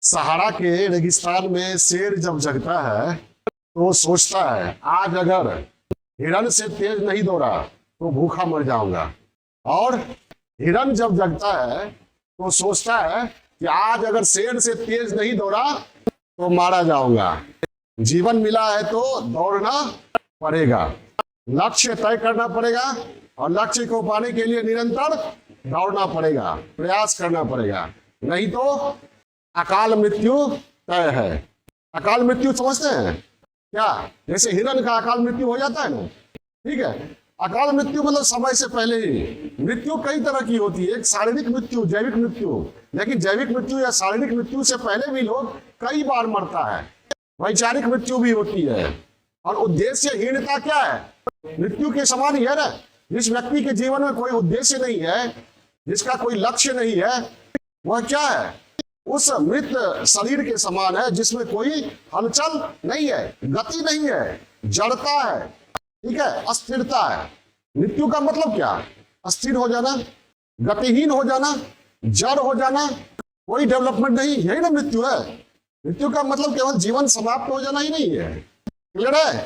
सहारा के रेगिस्तान में शेर जब जगता है तो सोचता है आज अगर हिरन से तेज नहीं दौड़ा तो भूखा मर जाऊंगा। और हिरन जब जगता है तो सोचता है कि आज अगर शेर से तेज नहीं दौड़ा तो मारा जाऊंगा। जीवन मिला है तो दौड़ना पड़ेगा, लक्ष्य तय करना पड़ेगा और लक्ष्य को पाने के लिए निरंतर दौड़ना पड़ेगा, प्रयास करना पड़ेगा, नहीं तो अकाल मृत्यु तय है। अकाल मृत्यु समझते हैं क्या? जैसे हिरन का अकाल मृत्यु हो जाता है ना, ठीक है। अकाल मृत्यु मतलब समय से पहले ही। मृत्यु कई तरह की होती है, एक शारीरिक मृत्यु, जैविक मृत्यु। लेकिन जैविक मृत्यु या शारीरिक मृत्यु से पहले भी लोग कई बार मरता है। वैचारिक मृत्यु भी होती है। और उद्देश्यहीनता क्या है? मृत्यु के समान ही है ना। जिस व्यक्ति के जीवन में कोई उद्देश्य नहीं है, जिसका कोई लक्ष्य नहीं है, वह क्या है? उस मृत शरीर के समान है जिसमें कोई हलचल नहीं है, गति नहीं है, जड़ता है, ठीक है, अस्थिरता है। मृत्यु का मतलब क्या? अस्थिर हो जाना, गतिहीन हो जाना, जड़ हो जाना, कोई डेवलपमेंट नहीं, यही ना मृत्यु है। मृत्यु का मतलब केवल जीवन समाप्त हो जाना ही नहीं है। क्लियर है?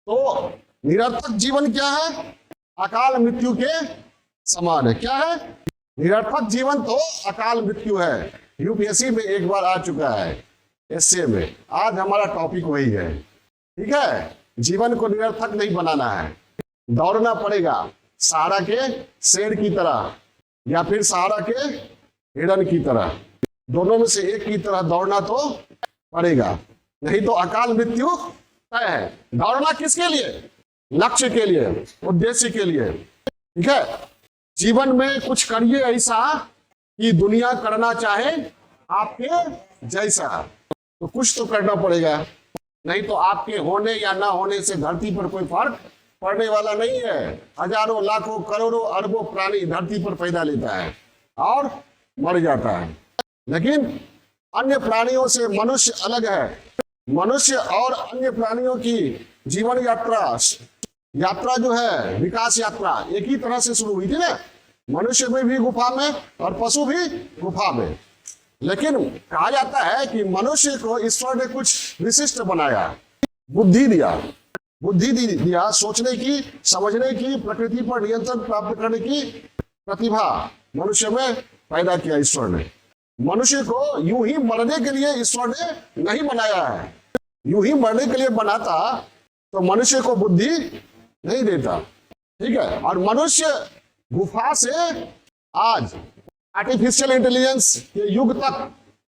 तो निरर्थक जीवन क्या है? अकाल मृत्यु के समान है। क्या है? निरर्थक जीवन तो अकाल मृत्यु है। यूपीएससी में एक बार आ चुका है, एसए में। आज हमारा टॉपिक वही है, ठीक है। जीवन को निरर्थक नहीं बनाना है, दौड़ना पड़ेगा सहारा के शेर की तरह या फिर सहारा के हिरन की तरह। दोनों में से एक की तरह दौड़ना तो पड़ेगा, नहीं तो अकाल मृत्यु तय है। दौड़ना किसके लिए? लक्ष्य के लिए, उद्देश्य के लिए, ठीक है। जीवन में कुछ करिए ऐसा कि दुनिया करना चाहे आपके जैसा। तो कुछ तो करना पड़ेगा, नहीं तो आपके होने या ना होने से धरती पर कोई फर्क पड़ने वाला नहीं है। हजारों लाखों करोड़ों अरबों प्राणी धरती पर पैदा लेता है और मर जाता है। लेकिन अन्य प्राणियों से मनुष्य अलग है। मनुष्य और अन्य प्राणियों की जीवन यात्रा जो है, विकास यात्रा, एक ही तरह से शुरू हुई थी ना। मनुष्य में भी गुफा में और पशु भी गुफा में। लेकिन कहा जाता है कि मनुष्य को ईश्वर ने कुछ विशिष्ट बनाया, बुद्धि दिया, सोचने की, समझने की, प्रकृति पर नियंत्रण प्राप्त करने की प्रतिभा मनुष्य में पैदा किया ईश्वर ने। मनुष्य को यूं ही मरने के लिए ईश्वर ने नहीं बनाया है। यूं ही मरने के लिए बनाता तो मनुष्य को बुद्धि नहीं देता, ठीक है। और मनुष्य गुफा से आज आर्टिफिशियल इंटेलिजेंस के युग तक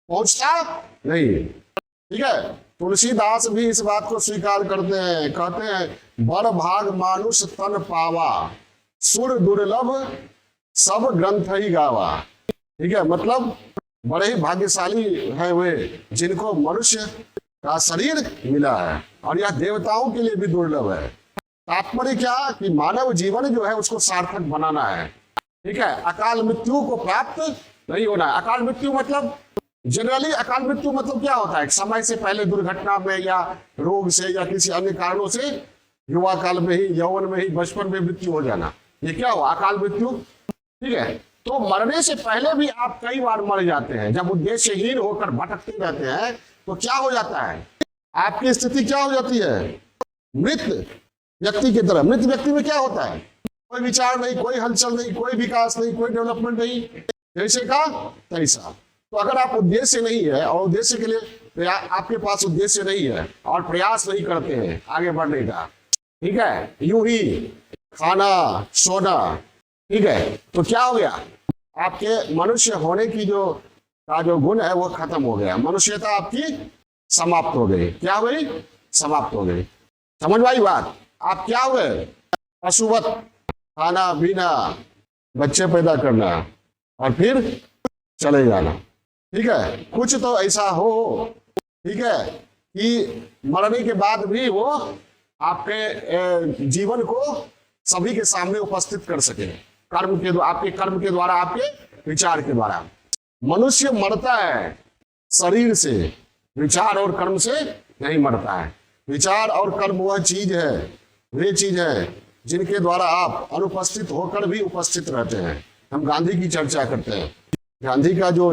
पहुंचता नहीं, ठीक है। तुलसीदास भी इस बात को स्वीकार करते हैं, कहते हैं बड़ भाग मानुष तन पावा, सुर दुर्लभ सब ग्रंथ ही गावा। ठीक है, मतलब बड़े ही भाग्यशाली है वे जिनको मनुष्य का शरीर मिला है, और यह देवताओं के लिए भी दुर्लभ है। तात्पर्य क्या कि मानव जीवन जो है उसको सार्थक बनाना है, ठीक है। अकाल मृत्यु को प्राप्त नहीं होना है। अकाल मृत्यु मतलब जनरली अकाल मृत्यु मतलब क्या होता है? समय से पहले दुर्घटना में या रोग से या किसी अन्य कारणों से युवा काल में ही, यौवन में ही, बचपन में मृत्यु हो जाना, ये क्या हुआ? अकाल मृत्यु, ठीक है। तो मरने से पहले भी आप कई बार मर जाते हैं। जब उद्देश्यहीन होकर भटकते रहते हैं तो क्या हो जाता है? आपकी स्थिति क्या हो जाती है? मृत व्यक्ति की तरह। मृत व्यक्ति में क्या होता है? कोई विचार नहीं, कोई हलचल नहीं, कोई विकास नहीं, कोई डेवलपमेंट नहीं, जैसे का तैसा। तो अगर आप उद्देश्य नहीं है और उद्देश्य के लिए आपके पास उद्देश्य नहीं है और प्रयास नहीं करते हैं आगे बढ़ने का, ठीक है, यूं ही खाना सोना, ठीक है, तो क्या हो गया? आपके मनुष्य होने की जो गुण है वो खत्म हो गया। मनुष्यता आपकी समाप्त हो गई। क्या हो गई? समाप्त हो गई। समझ भाई बात? आप क्या हुए? पशुवत, खाना पीना, बच्चे पैदा करना और फिर चले जाना, ठीक है। कुछ तो ऐसा हो, ठीक है, कि मरने के बाद भी वो आपके जीवन को सभी के सामने उपस्थित कर सके, आपके कर्म के द्वारा, आपके विचार के द्वारा। मनुष्य मरता है शरीर से, विचार और कर्म से नहीं मरता है। विचार और कर्म वह चीज है, वे चीज है जिनके द्वारा आप अनुपस्थित होकर भी उपस्थित रहते हैं। हम गांधी की चर्चा करते हैं। गांधी का जो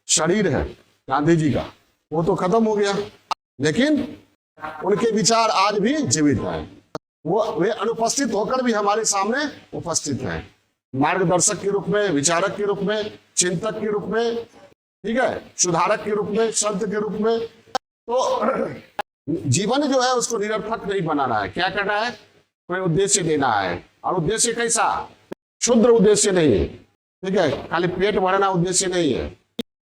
शरीर है गांधी जी का, वो तो खत्म हो गया, लेकिन उनके विचार आज भी जीवित हैं। वे अनुपस्थित होकर भी हमारे सामने उपस्थित हैं, मार्गदर्शक के रूप में, विचारक के रूप में, चिंतक के रूप में, ठीक है, सुधारक के रूप में, संत के रूप में। तो जीवन जो है उसको निरर्थक नहीं बनाना है। क्या करना है? कोई उद्देश्य देना है, और उद्देश्य कैसा? शुद्र उद्देश्य नहीं है, ठीक है, खाली पेट भरना उद्देश्य नहीं है।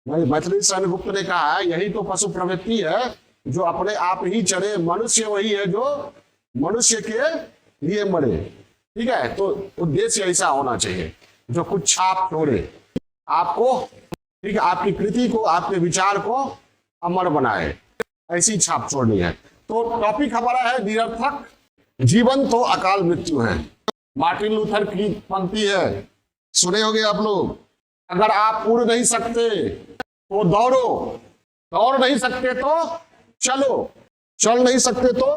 मैथिली शरण गुप्त ने कहा है, यही तो पशु प्रवृत्ति है जो अपने आप ही चले, मनुष्य वही है जो मनुष्य के लिए मरे। ठीक है, तो उद्देश्य ऐसा होना चाहिए जो कुछ छाप छोड़े आपको, ठीक है, आपकी कृति को, आपके विचार को अमर बनाए, ऐसी छाप छोड़नी है। तो टॉपिक हमारा है निरर्थक जीवन तो अकाल मृत्यु है। मार्टिन लूथर की पंक्ति है, सुने होंगे आप लोग, अगर आप उड़ नहीं सकते तो दौड़ो, दौड़ नहीं सकते तो चलो, चल नहीं सकते तो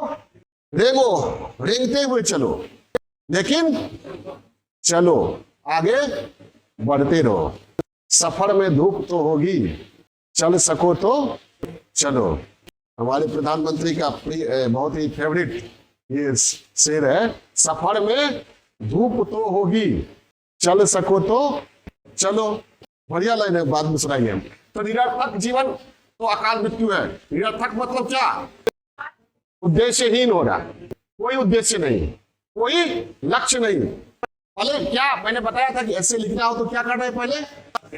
रेंगो, रेंगते हुए चलो, लेकिन चलो, आगे बढ़ते रहो। सफर में धूप तो होगी, चल सको तो चलो। हमारे प्रधानमंत्री का बहुत ही फेवरेट ये शेर है, सफर में धूप तो होगी, चल सको तो चलो। बढ़िया लाइन है, बाद में सुनाएंगे हम। तो निरर्थक जीवन तो अकाल मृत्यु है। निरर्थक मतलब क्या? उद्देश्यहीन हो रहा, कोई उद्देश्य नहीं, कोई लक्ष्य नहीं। पहले क्या मैंने बताया था कि ऐसे लिखना हो तो क्या करना है? पहले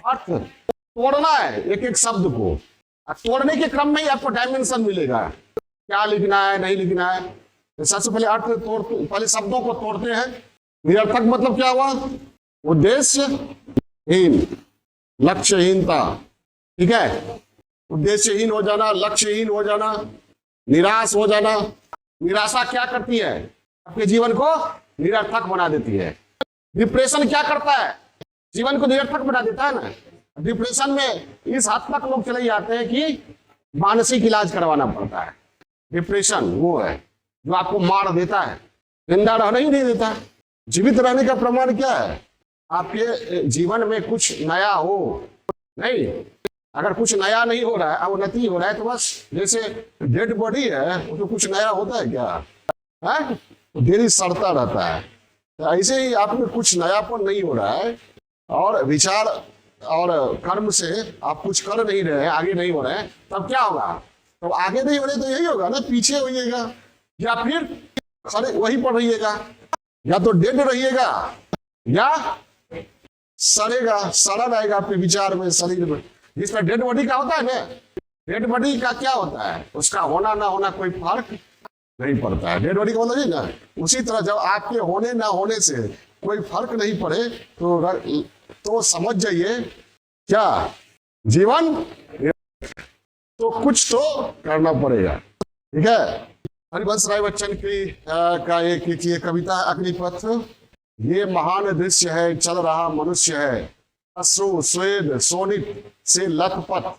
अर्थ तोड़ना है, एक एक शब्द को। तोड़ने के क्रम में ही आपको डायमेंशन मिलेगा, क्या लिखना है, नहीं लिखना है। तो सबसे पहले अर्थ तोड़, पहले शब्दों को तोड़ते हैं। निरर्थक मतलब क्या हुआ? उद्देश्यहीन, लक्ष्यहीनता, ठीक है, उद्देश्यहीन हो जाना, लक्ष्यहीन हो जाना, निराश हो जाना। निराशा क्या करती है? आपके जीवन को निरर्थक बना देती है। डिप्रेशन क्या करता है? जीवन को निरर्थक बना देता है ना। डिप्रेशन में इस हद तक लोग चले जाते हैं कि मानसिक इलाज करवाना पड़ता है। डिप्रेशन वो है जो आपको मार देता है, जिंदा रहना ही नहीं देता। जीवित रहने का प्रमाण क्या है? आपके जीवन में कुछ नया हो। नहीं, अगर कुछ नया नहीं हो रहा है, अवनति हो रहा है, तो बस जैसे डेड बॉडी है, तो कुछ नया होता है क्या? है तो देरी सड़ता रहता है। तो ऐसे ही आप में कुछ नयापन नहीं हो रहा है, और विचार और कर्म से आप कुछ कर नहीं रहे हैं, आगे नहीं हो रहे हैं, तब क्या होगा? तो आगे नहीं हो रहे तो यही होगा ना, पीछे होइएगा, या फिर खड़े वहीं पर रहिएगा, या तो डेड रहिएगा या सड़ेगा, सड़ा रहेगा आपके विचार में, शरीर में। जिसमें डेड बॉडी का होता है ना, डेड बॉडी का क्या होता है? उसका होना ना होना कोई फर्क नहीं पड़ता है। डेड बॉडी का मतलब ना, उसी तरह जब आपके होने ना होने से कोई फर्क नहीं पड़े तो समझ जाइए क्या जीवन, तो कुछ तो करना पड़ेगा। ठीक है, हरिवंश राय बच्चन की का एक कविता अग्निपथ। ये महान दृश्य है, चल रहा मनुष्य है, अश्रु स्वेद शोणित से लखपथ,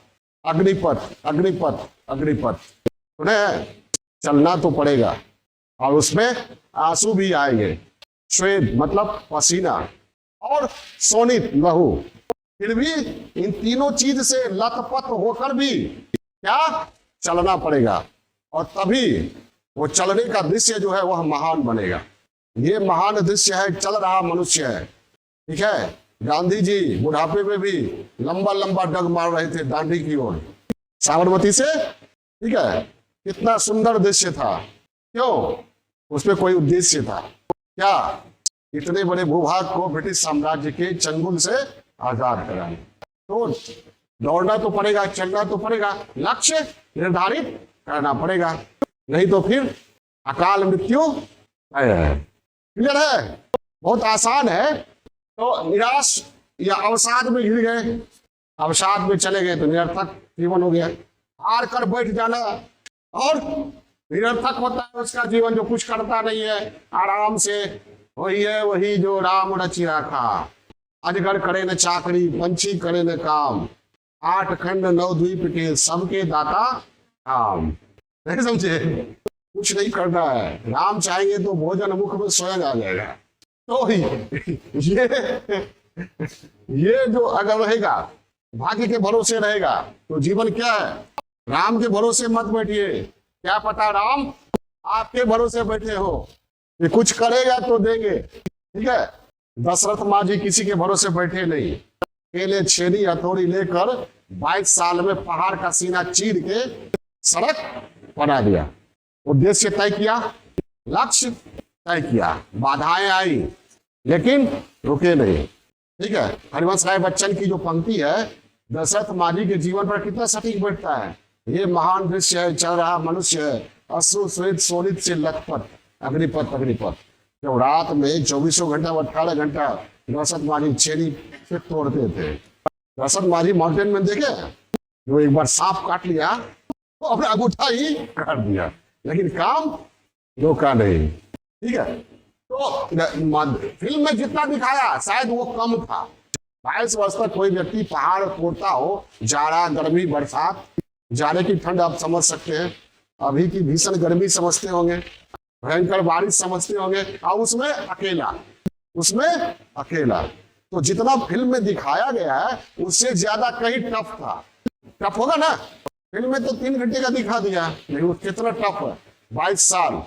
अग्निपथ अग्निपथ अग्निपथ। सुने, चलना तो पड़ेगा, और उसमें आंसू भी आएंगे। स्वेद मतलब पसीना, और शोणित लहू। फिर भी इन तीनों चीज से लथपथ होकर भी क्या चलना पड़ेगा, और तभी वो चलने का दृश्य जो है वह महान बनेगा। ये महान दृश्य है, चल रहा मनुष्य है। ठीक है, गांधी जी बुढ़ापे में भी लंबा लंबा डग मार रहे थे दांडी की ओर, साबरमती से। ठीक है, कितना सुंदर दृश्य था। क्यों? उसमें कोई उद्देश्य था क्या? इतने बड़े भूभाग को ब्रिटिश साम्राज्य के चंगुल से आजाद कराना। तो दौड़ना तो पड़ेगा, चलना तो पड़ेगा, लक्ष्य निर्धारित करना पड़ेगा, नहीं तो फिर अकाल मृत्यु है। क्लियर है? बहुत आसान है। तो निराश या अवसाद में घिर गए, अवसाद में चले गए तो निरर्थक जीवन हो गया। हार कर बैठ जाना और निरर्थक होता है उसका जीवन, जो कुछ करता नहीं है, आराम से वही है वही जो राम रचि रखा। अजगर करे न चाकरी, पंछी करे न काम, 8 खंड 9 द्वीप के सबके दाता राम। नहीं समझे? कुछ नहीं करना है, राम चाहेंगे तो भोजन मुख में स्वयं आ जाएगा। तो ये जो अगर रहेगा भाग्य के भरोसे रहेगा तो जीवन क्या है? राम के भरोसे मत बैठिए, क्या पता राम आपके भरोसे बैठे हो, ये कुछ करेगा तो देंगे। ठीक है, दशरथ माँ जी किसी के भरोसे बैठे नहीं, अकेले छेनी हथौड़ी लेकर 22 साल में पहाड़ का सीना चीर के सड़क बना दिया। उद्देश्य तय किया, लक्ष्य तय किया, बाधाएं आई लेकिन रुके नहीं। ठीक है, हरिवंश राय बच्चन की जो पंक्ति है दशरथ माँ जी के जीवन पर कितना सटीक बैठता है। ये महान दृश्य है, चल रहा मनुष्य है, अश्रु श्वेत शोणित से लथपथ, अग्निपथ अग्निपथ। जब रात में 24 घंटा 18 घंटा दशरथ माँ जी छेनी से तोड़ते थे। दशरथ माँ जी माउंटेन में देखे, जो एक बार सांप काट लिया तो अपने अंगूठा ही काट दिया, लेकिन काम रोका नहीं। ठीक है, तो फिल्म में जितना दिखाया शायद वो कम था। 22 वर्ष तक कोई व्यक्ति पहाड़ तोड़ता हो, जाड़ा गर्मी बरसात, जाड़े की ठंड आप समझ सकते हैं, अभी की भीषण गर्मी समझते होंगे, भयंकर बारिश समझते होंगे, और उसमें अकेला। तो जितना फिल्म में दिखाया गया है उससे ज्यादा कहीं टफ था। टफ होगा ना, फिल्म में तो 3 घंटे का दिखा दिया, लेकिन वो कितना टफ है। 22 साल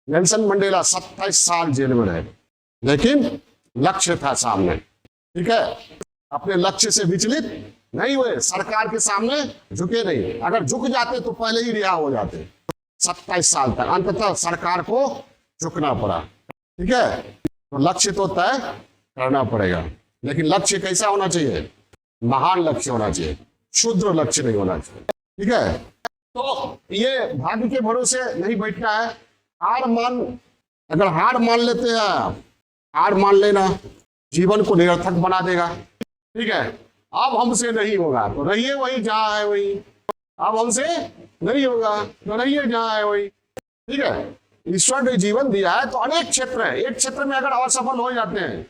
नेल्सन मंडेला 27 साल जेल में रहे, लेकिन लक्ष्य था सामने। ठीक है, अपने लक्ष्य से विचलित नहीं हुए, सरकार के सामने झुके नहीं। अगर झुक जाते तो पहले ही रिहा हो जाते। 27 साल तक अंततः सरकार को झुकना पड़ा। ठीक है, तो लक्ष्य तो तय करना पड़ेगा, लेकिन लक्ष्य कैसा होना चाहिए? महान लक्ष्य होना चाहिए, क्षुद्र लक्ष्य नहीं होना चाहिए। ठीक है, तो ये भाग्य के भरोसे नहीं बैठना है। अगर हार मान लेते हैं आप, हार मान लेना जीवन को निरर्थक बना देगा। ठीक है, अब हमसे नहीं होगा तो रहिए वही जहां है वही, अब हमसे नहीं होगा तो रहिए जहां है वही। ठीक है, ईश्वर ने जीवन दिया है तो अनेक क्षेत्र है, एक क्षेत्र में अगर असफल हो जाते हैं,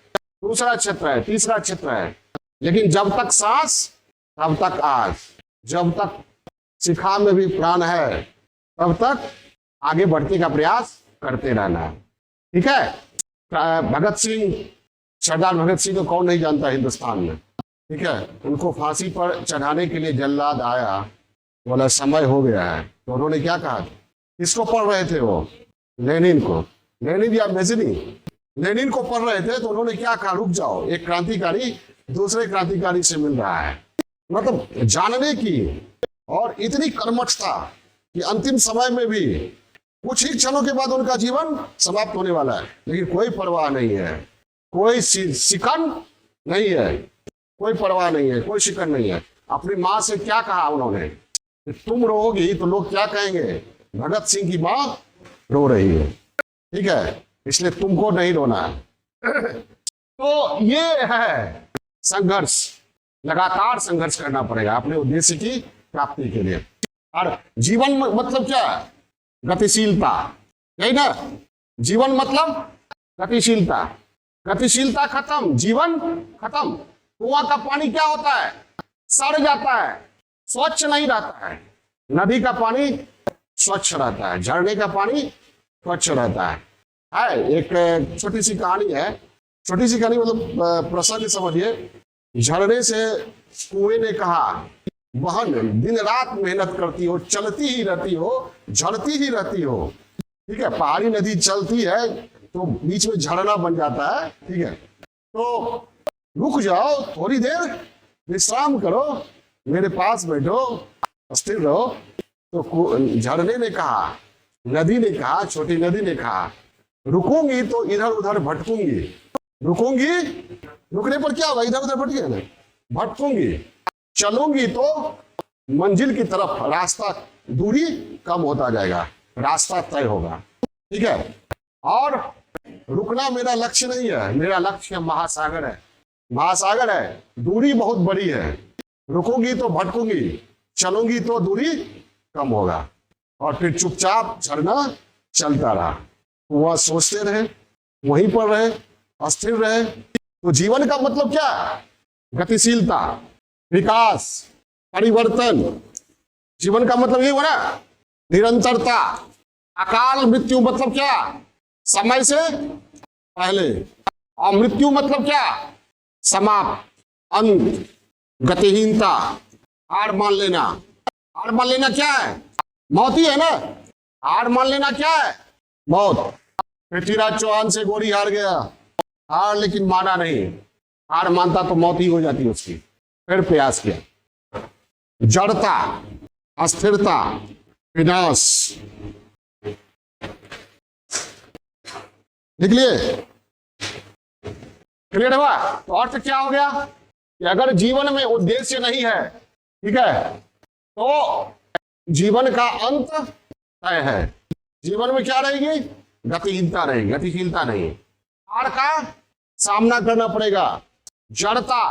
दूसरा क्षेत्र है, तीसरा क्षेत्र है, लेकिन जब तक सांस तब तक आस, जब तक शिखा में भी प्राण है तब तक आगे बढ़ने का प्रयास करते रहना। ठीक है, भगत सिंह, सरदार भगत सिंह को कौन नहीं जानता हिंदुस्तान में। ठीक है, उनको फांसी पर चढ़ाने के लिए जल्लाद आया, बोला समय हो गया है, तो उन्होंने क्या कहा? किसको पढ़ रहे थे वो? लेनिन को, लेनिन या मेजिनी, लेनिन को पढ़ रहे थे, तो उन्होंने क्या कहा? रुक जाओ, एक क्रांतिकारी दूसरे क्रांतिकारी से मिल रहा है। मतलब जानने की और इतनी कर्मठता कि अंतिम समय में भी कुछ ही क्षणों के बाद उनका जीवन समाप्त होने वाला है, लेकिन कोई परवाह नहीं है, कोई शिकन नहीं है, कोई परवाह नहीं है, कोई शिकन नहीं है। अपनी माँ से क्या कहा उन्होंने? तुम रोओगी तो लोग क्या कहेंगे? भगत सिंह की माँ रो रही है। ठीक है, इसलिए तुमको नहीं रोना है। तो ये है संघर्ष, लगातार संघर्ष करना पड़ेगा अपने उद्देश्य की प्राप्ति के लिए। और जीवन मतलब क्या? गतिशीलता, यही ना? जीवन मतलब गतिशीलता, गतिशीलता खत्म, जीवन खत्म। कुआं का पानी क्या होता है? सड़ जाता है, स्वच्छ नहीं रहता है। नदी का पानी स्वच्छ रहता है, झरने का पानी स्वच्छ रहता है। एक छोटी सी कहानी है, छोटी सी कहानी मतलब प्रसंग समझिए। झरने से कुएं ने कहा, बहन दिन रात मेहनत करती हो, चलती ही रहती हो, झड़ती ही रहती हो। ठीक है, पहाड़ी नदी चलती है तो बीच में झरना बन जाता है। ठीक है, तो रुक जाओ, थोड़ी देर विश्राम करो, मेरे पास बैठो, स्थिर रहो। तो झरने ने कहा, नदी ने कहा, छोटी नदी ने कहा, रुकूंगी तो इधर उधर भटकूंगी, रुकूंगी, रुकने पर क्या होगा? इधर उधर भटके ना, भटकूंगी। चलूंगी तो मंजिल की तरफ, रास्ता, दूरी कम होता जाएगा, रास्ता तय होगा। ठीक है, और रुकना मेरा लक्ष्य नहीं है, मेरा लक्ष्य महासागर है, महासागर है, दूरी बहुत बड़ी है। रुकूंगी तो भटकूंगी, चलूंगी तो दूरी कम होगा। और फिर चुपचाप झरना चलता रहा, वह सोचते रहे, वहीं पर रहे, अस्थिर रहे। तो जीवन का मतलब क्या? गतिशीलता, विकास, परिवर्तन। जीवन का मतलब ये हुआ ना, निरंतरता। अकाल मृत्यु मतलब क्या? समय से पहले। और मृत्यु मतलब क्या? समाप्त, अंत, गतिहीनता, हार मान लेना। हार मान लेना क्या है? मौत ही है ना। हार मान लेना क्या है? मौत। पृथ्वीराज चौहान से गोरी हार गया, हार लेकिन माना नहीं। हार मानता तो मौत ही हो जाती उसकी। फिर प्रयास किया। जड़ता, अस्थिरता, विनाश। लिख लिए? क्लियर हुआ? तो अर्थ क्या हो गया कि अगर जीवन में उद्देश्य नहीं है, ठीक है, तो जीवन का अंत तय है। जीवन में क्या रहेगी? गतिहीनता रहेगी, गतिशीलता नहीं। हार का सामना करना पड़ेगा, जड़ता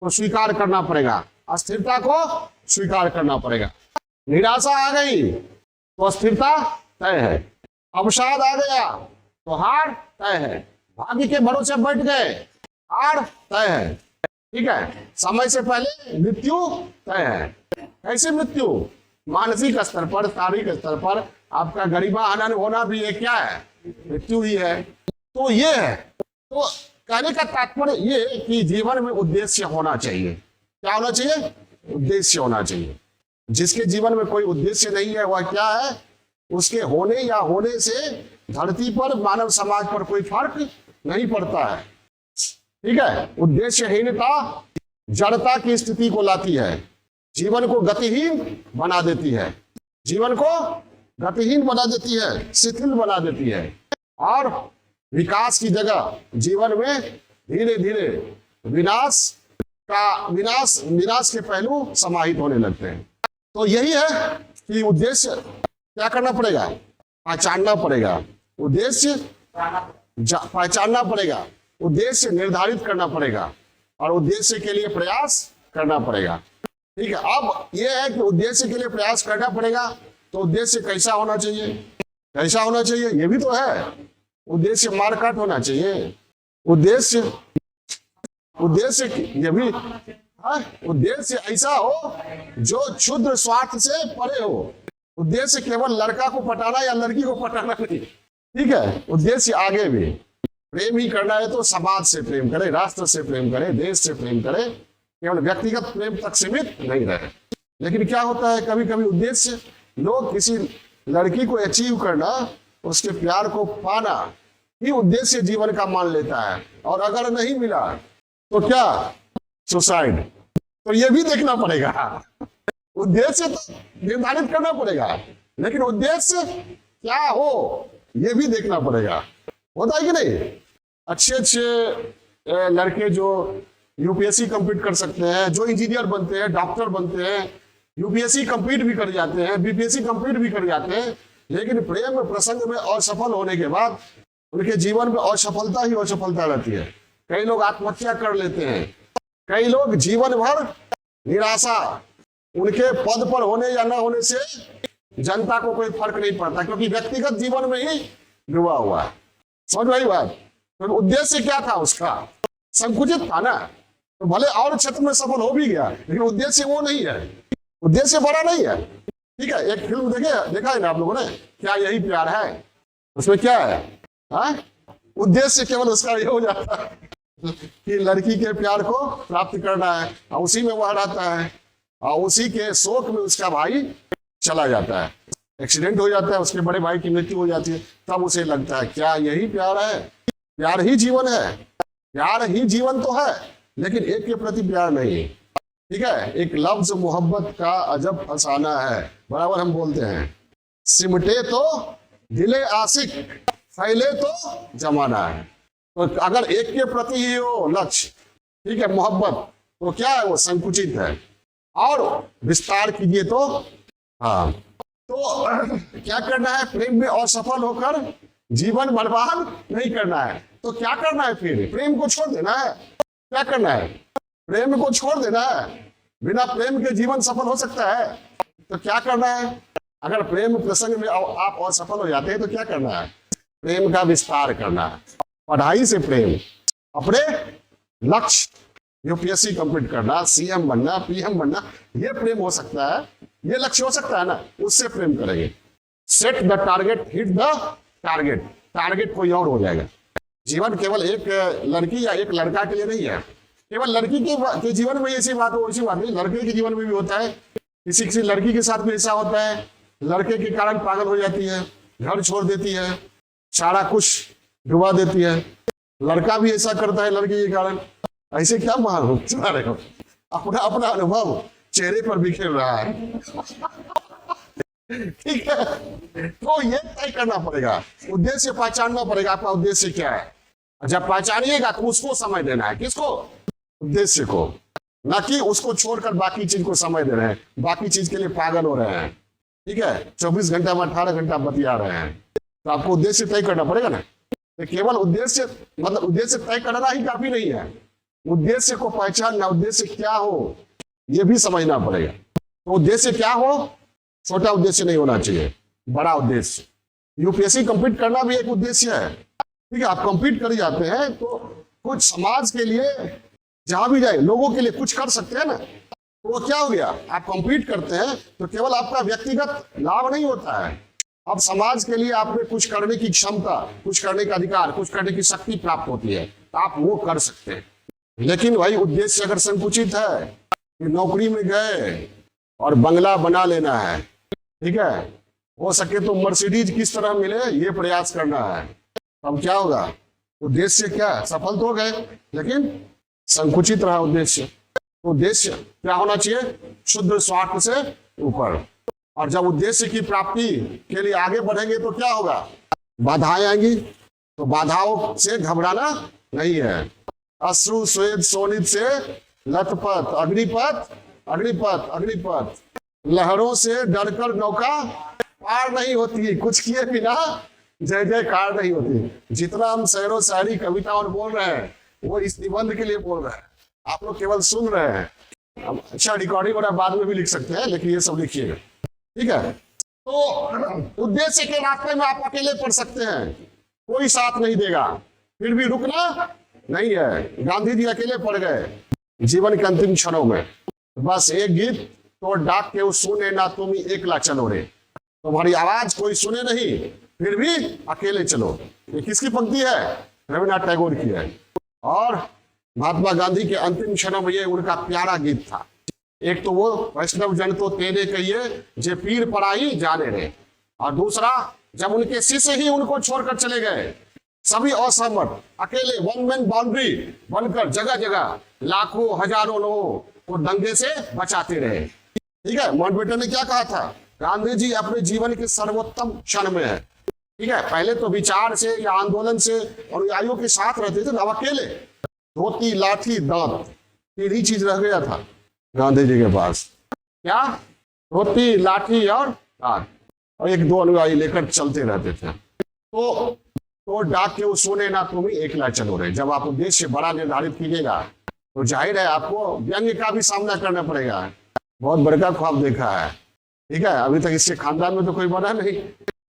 को स्वीकार करना पड़ेगा, अस्थिरता को स्वीकार करना पड़ेगा। निराशा आ गई तो अस्थिरता तय है, अवसाद आ गया तो हार तय है, भाग्य के भरोसे बैठ गए, हार तय है। ठीक है, समय से पहले मृत्यु तय है। कैसे मृत्यु? मानसिक स्तर पर, शारीरिक स्तर पर आपका गरिमा हनन होना भी एक क्या है? मृत्यु ही है। तो ये है। तो कहने का तात्पर्य ये कि जीवन में उद्देश्य होना चाहिए। क्या होना चाहिए? उद्देश्य होना चाहिए। जिसके जीवन में कोई उद्देश्य नहीं है वह क्या है? उसके होने या होने से धरती पर, मानव समाज पर कोई फर्क नहीं पड़ता है। ठीक है, उद्देश्यहीनता जड़ता की स्थिति को लाती है, जीवन को गतिहीन बना देती है, जीवन को गतिहीन बना देती है, शिथिल बना देती है, और विकास की जगह जीवन में धीरे धीरे विनाश के पहलू समाहित होने लगते हैं। तो यही है कि उद्देश्य क्या करना पड़ेगा? पहचानना पड़ेगा। उद्देश्य पहचानना पड़ेगा, उद्देश्य निर्धारित करना पड़ेगा, और उद्देश्य के लिए प्रयास करना पड़ेगा। ठीक है, अब यह है कि उद्देश्य के लिए प्रयास करना पड़ेगा, तो उद्देश्य कैसा होना चाहिए? कैसा होना चाहिए? ये भी तो है। उद्देश्य मारकाट होना चाहिए। उद्देश्य ये भी, उद्देश्य ऐसा हो जो क्षुद्र स्वार्थ से परे हो। उद्देश्य केवल लड़का को पटाना या लड़की को पटाना नहीं। ठीक है, उद्देश्य आगे भी। प्रेम ही करना है तो समाज से प्रेम करे, राष्ट्र से प्रेम करे, देश से प्रेम करे, केवल व्यक्तिगत प्रेम तक सीमित नहीं रहे। लेकिन क्या होता है, कभी कभी उद्देश्य, लोग किसी लड़की को अचीव करना, उसके प्यार को पाना ही उद्देश्य जीवन का मान लेता है, और अगर नहीं मिला तो क्या? सुसाइड। तो ये भी देखना पड़ेगा। उद्देश्य तो निर्धारित करना पड़ेगा, लेकिन उद्देश्य क्या हो ये भी देखना पड़ेगा। होता है कि नहीं? अच्छे लड़के जो यूपीएससी कंप्लीट कर सकते हैं, जो इंजीनियर बनते हैं, डॉक्टर बनते हैं, यूपीएससी कंप्लीट भी कर जाते हैं, बीपीएससी कंप्लीट भी कर जाते हैं, लेकिन प्रेम प्रसंग में असफल होने के बाद उनके जीवन में असफलता ही असफलता रहती है। कई लोग आत्महत्या कर लेते हैं, कई लोग जीवन भर निराशा, उनके पद पर होने या न होने से जनता को कोई फर्क नहीं पड़ता, क्योंकि व्यक्तिगत जीवन में ही डूबा हुआ है। समझ में आई बात? तो उद्देश्य क्या था उसका? संकुचित था ना। तो भले और क्षेत्र में सफल हो भी गया, लेकिन उद्देश्य वो नहीं है, उद्देश्य बड़ा नहीं है। ठीक है, एक फिल्म देखा है ना आप लोगों ने, क्या यही प्यार है? उसमें क्या है? उद्देश्य केवल उसका ये हो जाता है कि लड़की के प्यार को प्राप्त करना है, और उसी में वह रहता है, और उसी के शोक में उसका भाई चला जाता है, एक्सीडेंट हो जाता है, उसके बड़े भाई की मृत्यु हो जाती है। तब उसे लगता है क्या यही प्यार है? प्यार ही जीवन है, प्यार ही जीवन तो है, लेकिन एक के प्रति प्यार नहीं। ठीक है, एक लफ्ज मोहब्बत का अजब फसाना है, बराबर हम बोलते हैं। सिमटे तो दिले आशिक, फैले तो जमाना है। तो अगर एक के प्रति ही हो लक्ष्य, ठीक है, मोहब्बत, तो क्या है? वो संकुचित है। और विस्तार कीजिए तो तो क्या करना है? प्रेम में असफल होकर जीवन बर्बाद नहीं करना है। तो क्या करना है फिर? प्रेम को छोड़ देना है। क्या करना है? प्रेम को छोड़ देना है। बिना प्रेम के जीवन सफल हो सकता है? तो क्या करना है? अगर प्रेम प्रसंग में आप असफल हो जाते हैं तो क्या करना है? प्रेम का विस्तार करना है। पढ़ाई से प्रेम, अपने लक्ष्य, यूपीएससी कंप्लीट करना, सीएम बनना, पीएम बनना, ये प्रेम हो सकता है, ये लक्ष्य हो सकता है ना, उससे प्रेम करेंगे। Set the target, hit the target. Target कोई और हो जाएगा। जीवन केवल एक लड़की या एक लड़का के लिए नहीं है, केवल लड़की के जीवन में ऐसी बात हो, ऐसी बात नहीं, लड़के के जीवन में भी होता है। किसी किसी लड़की के साथ भी ऐसा होता है, लड़के के कारण पागल हो जाती है, घर छोड़ देती है, सारा कुछ डुबा देती है। लड़का भी ऐसा करता है लड़की के कारण। ऐसे क्या मान चला रहे हो? अपना अपना अनुभव चेहरे पर बिखेर रहा है। ठीक है, तो ये तय करना पड़ेगा, उद्देश्य पहचानना पड़ेगा, आपका उद्देश्य क्या है। जब पहचानिएगा तो उसको समय देना है। किसको? उद्देश्य को, ना कि उसको छोड़कर बाकी चीज को समय दे रहे हैं, बाकी चीज के लिए पागल हो रहे हैं। ठीक है, 24 घंटा में 18 घंटा बतिया रहे हैं। तो आपको उद्देश्य तय करना पड़ेगा ना। तो केवल उद्देश्य मतलब उद्देश्य तय करना ही काफी नहीं है, उद्देश्य को पहचानना, उद्देश्य क्या हो ये भी समझना पड़ेगा। तो उद्देश्य क्या हो, छोटा उद्देश्य नहीं होना चाहिए, बड़ा उद्देश्य। यूपीएससी कंप्लीट करना भी एक उद्देश्य है। ठीक है, आप कंप्लीट कर जाते हैं तो कुछ समाज के लिए, जहां भी जाए लोगों के लिए कुछ कर सकते हैं ना। तो वो क्या हो गया, आप कंप्लीट करते हैं तो केवल आपका व्यक्तिगत लाभ नहीं होता है, अब समाज के लिए आपने कुछ करने की क्षमता, कुछ करने का अधिकार, कुछ करने की शक्ति प्राप्त होती है, तो आप वो कर सकते हैं। लेकिन भाई उद्देश्य अगर संकुचित है कि नौकरी में गए और बंगला बना लेना है, ठीक है, हो सके तो मर्सिडीज किस तरह मिले ये प्रयास करना है, अब क्या होगा, उद्देश्य क्या, सफल तो हो गए लेकिन संकुचित रहा उद्देश्य। उद्देश्य क्या होना चाहिए, शुद्ध स्वार्थ से ऊपर। और जब उद्देश्य की प्राप्ति के लिए आगे बढ़ेंगे तो क्या होगा, बाधाएं आएंगी, तो बाधाओं से घबराना नहीं है। अश्रु श्वेत शोणित से लथपथ, अग्निपथ अग्निपथ अग्निपथ, लहरों से डरकर नौका पार नहीं होती, कुछ किए बिना जय जयकार नहीं होती। जितना हम शेरो शायरी कविता और बोल रहे हैं वो इस निबंध के लिए बोल रहे हैं, आप लोग केवल सुन रहे हैं। अच्छा, रिकॉर्डिंग और बाद में भी लिख सकते हैं, लेकिन ये सब लिखिएगा, ठीक है। तो उद्देश्य के रास्ते में आप अकेले पढ़ सकते हैं, कोई साथ नहीं देगा, फिर भी रुकना नहीं है। गांधी जी अकेले पढ़ गए जीवन के अंतिम क्षणों में, बस एक गीत, तो डाक के सुने ना तुम एकला चलो रे, तुम्हारी आवाज कोई सुने नहीं फिर भी अकेले चलो। ये किसकी पंक्ति है, रविन्द्रनाथ टैगोर की है। और महात्मा गांधी के अंतिम क्षणों में ये उनका प्यारा गीत था। एक तो वो वैष्णव जन तो तेरे कहिए जे पीर पराई जाने रे, और दूसरा जब उनके शिष्य ही उनको छोड़कर चले गए, सभी असहमत, अकेले वन मैन बाउंड्री बनकर जगह जगह लाखों हजारों लोगों को दंगे से बचाते रहे। ठीक है, माउंटबेटन ने क्या कहा था, गांधी जी अपने जीवन के सर्वोत्तम क्षण में है। ठीक है, पहले तो विचार से या आंदोलन से और अनुयायियों के साथ रहते थे, अब अकेले धोती लाठी दांत, तीन ही चीज रह गया था गांधी जी के पास, क्या, धोती लाठी और दांत, और एक दो अनुयायी लेकर चलते रहते थे। तो डाक के सोने ना तुम ही एकला चलो रहे। जब आप उद्देश्य बड़ा निर्धारित कीजिएगा तो जाहिर है आपको व्यंग्य का भी सामना करना पड़ेगा। बहुत बड़का ख्वाब देखा है, ठीक है, अभी तक इसके खानदान में तो कोई बना नहीं,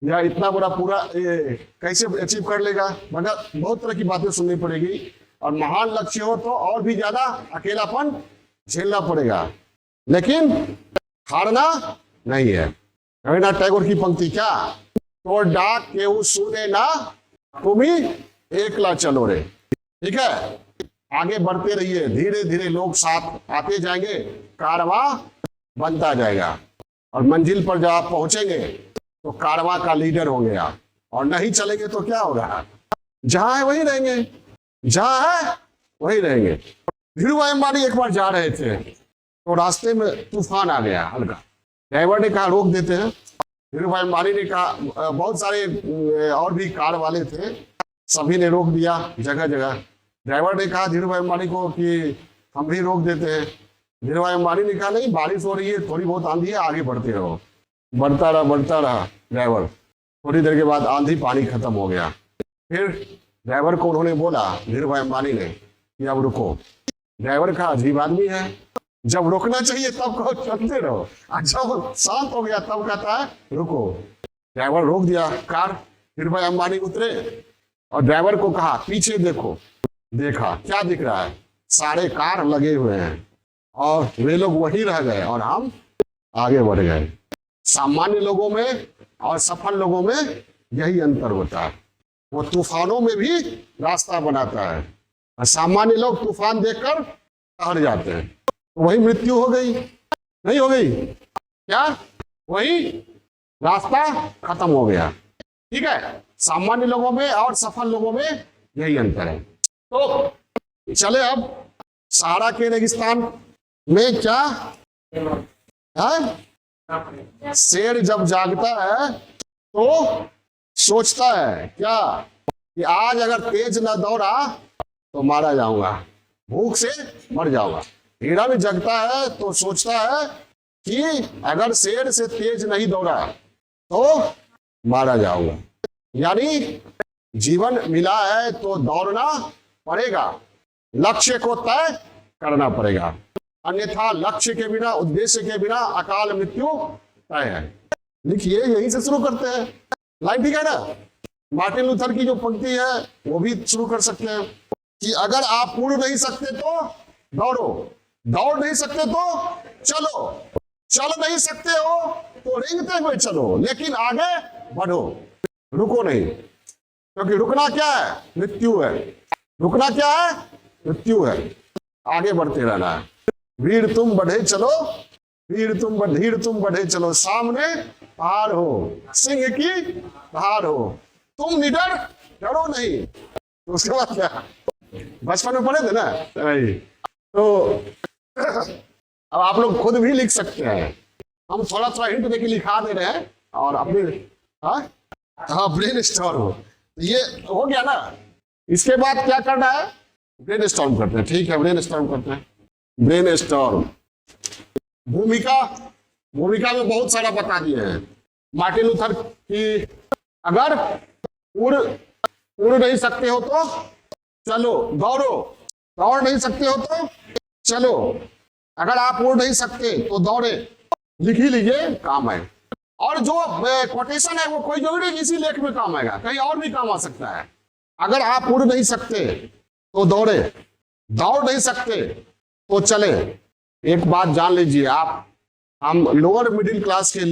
या इतना बड़ा पूरा कैसे अचीव कर लेगा, मगर बहुत तरह की बातें सुननी पड़ेगी। और महान लक्ष्य हो तो और भी ज्यादा अकेलापन झेलना पड़ेगा, लेकिन हारना नहीं है। रविन्द्रनाथ टैगोर की पंक्ति क्या, तो डाक के सुने ना तुम ही एकला चलो रे। ठीक है, आगे बढ़ते रहिए, धीरे धीरे लोग साथ आते जाएंगे, कारवां बनता जाएगा, और मंजिल पर जब आप पहुंचेंगे तो कारवां का लीडर होंगे आप, और नहीं चलेंगे तो क्या होगा, जहां है वहीं रहेंगे, जहां है वहीं रहेंगे। धीरूभाई अंबानी एक बार जा रहे थे तो रास्ते में तूफान आ गया हल्का, ड्राइवर ने कहा रोक देते हैं। धीरूभाई अंबानी ने कहा, बहुत सारे और भी कार वाले थे, सभी ने रोक दिया जगह जगह। ड्राइवर ने कहा धीरूभाई अंबानी को कि हम भी रोक देते हैं। धीरूभाई अंबानी ने कहा नहीं, बारिश हो रही है, थोड़ी बहुत आंधी है, आगे बढ़ते रहो। बढ़ता रहा ड्राइवर, थोड़ी देर के बाद आंधी पानी खत्म हो गया। फिर ड्राइवर को उन्होंने बोला धीरूभाई अंबानी ने कि अब रुको। ड्राइवर का अजीब आदमी है, जब रोकना चाहिए तब कहो चलते रहो, जब शांत हो गया तब कहता है रुको। ड्राइवर रोक दिया कार, धीरूभाई अंबानी उतरे और ड्राइवर को कहा पीछे देखो। देखा, क्या दिख रहा है, सारे कार लगे हुए हैं और वे लोग वहीं रह गए और हम आगे बढ़ गए। सामान्य लोगों में और सफल लोगों में यही अंतर होता है, वो तूफानों में भी रास्ता बनाता है, और सामान्य लोग तूफान देखकर हट जाते हैं, तो वही मृत्यु हो गई, नहीं हो गई क्या? वही रास्ता खत्म हो गया। ठीक है, सामान्य लोगों में और सफल लोगों में यही अंतर है। तो चले अब सहारा के रेगिस्तान में क्या है? शेर जब जागता है तो सोचता है क्या कि आज अगर तेज न दौड़ा तो मारा जाऊंगा, भूख से मर जाऊंगा। हिरण जगता है तो सोचता है कि अगर शेर से तेज नहीं दौड़ा तो मारा जाऊंगा। यानी जीवन मिला है तो दौड़ना पड़ेगा, लक्ष्य को तय करना पड़ेगा, अन्यथा लक्ष्य के बिना, उद्देश्य के बिना अकाल मृत्यु तय है। लिखिए, यहीं से शुरू करते हैं। लाइन ठीक है ना? मार्टिन लूथर की जो पंक्ति है वो भी शुरू कर सकते हैं कि अगर आप उड़ नहीं सकते तो दौड़ो, दौड़ नहीं सकते तो चलो, चल नहीं सकते हो तो रेंगते हुए चलो, लेकिन आगे बढ़ो, रुको नहीं, क्योंकि रुकना क्या है? मृत्यु है। रुकना क्या है? मृत्यु है। आगे बढ़ते रहना है। वीर तुम बढ़े चलो, वीर तुम धीर तुम बढ़े चलो, सामने पहाड़ हो, सिंह की धार हो, तुम निडर डरो नहीं। तो उसके बाद क्या? बचपन में पढ़े थे ना, तो अब आप लोग खुद भी लिख सकते हैं। हम थोड़ा थोड़ा हिंट देके लिखा दे रहे हैं और अपने हाँ ब्रेन स्टॉर्म हो, ये हो गया ना। इसके बाद क्या करना है? ब्रेन स्टॉर्म करते हैं। ठीक है, ब्रेन स्टॉर्म करते हैं। ब्रेन स्टॉर्म भूमिका, भूमिका में बहुत सारा बता दिए हैं। मार्टिन लूथर की अगर उड़ नहीं सकते हो तो चलो दौड़ो, दौड़ नहीं सकते हो तो चलो, अगर आप उड़ नहीं सकते तो दौड़े, लिख ही लीजिए, काम है। और जो कोटेशन है वो कोई जरूरी नहीं इसी लेख में काम आएगा, कहीं और भी काम आ सकता है। अगर आप उड़ नहीं सकते तो दौड़े, दौड़ नहीं सकते तो चले। एक बात जान लीजिए, हम लोअर मिडिल क्लास के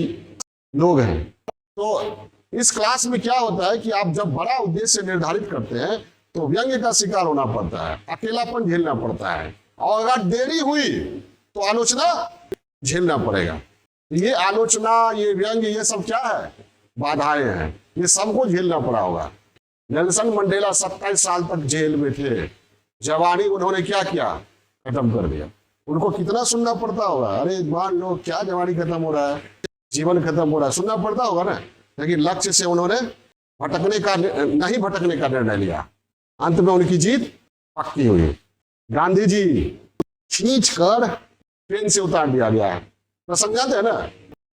लोग हैं, तो इस क्लास में क्या होता है कि आप जब बड़ा उद्देश्य निर्धारित करते हैं तो व्यंग्य का शिकार होना पड़ता है, अकेलापन झेलना पड़ता है, और अगर देरी हुई तो आलोचना झेलना पड़ेगा। ये आलोचना, ये व्यंग्य, ये सब क्या है? बाधाएं हैं, ये सबको झेलना पड़ा होगा। नेल्सन मंडेला 27 साल तक जेल में थे, जवानी उन्होंने क्या किया? खत्म कर दिया। उनको कितना सुनना पड़ता होगा? अरे मान लो क्या जवानी खत्म हो रहा है, जीवन खत्म हो रहा है, सुनना पड़ता होगा ना। लेकिन लक्ष्य से उन्होंने नहीं भटकने का निर्णय लिया, अंत में उनकी जीत पक्की हुई। गांधी जी खींच कर ट्रेन से उतार दिया गया है, प्रसंग जानते हैं ना?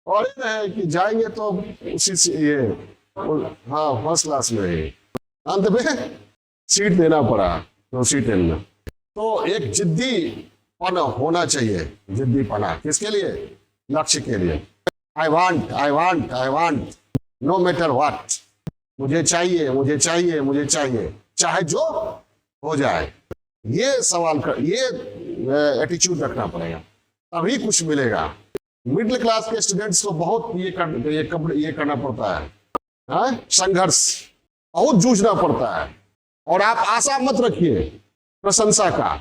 और है कि जाएंगे तो उसी से ये हाँ फर्स्ट क्लास में ही, अंत में सीट देना पड़ा दूसरी ट्रेन में। तो एक जिद्दीपन होना चाहिए, जिद्दीपना किसके लिए? लक्ष्य के लिए। I want, I want, I want, no matter what, मुझे चाहिए, मुझे चाहिए, मुझे चाहिए, चाहे जो हो जाए। ये सवाल कर, ये एटीट्यूड रखना पड़ेगा, तभी कुछ मिलेगा। मिडिल क्लास के स्टूडेंट्स को बहुत ये करना पड़ता है, संघर्ष, बहुत जूझना पड़ता है। और आप आशा मत रखिए प्रशंसा का,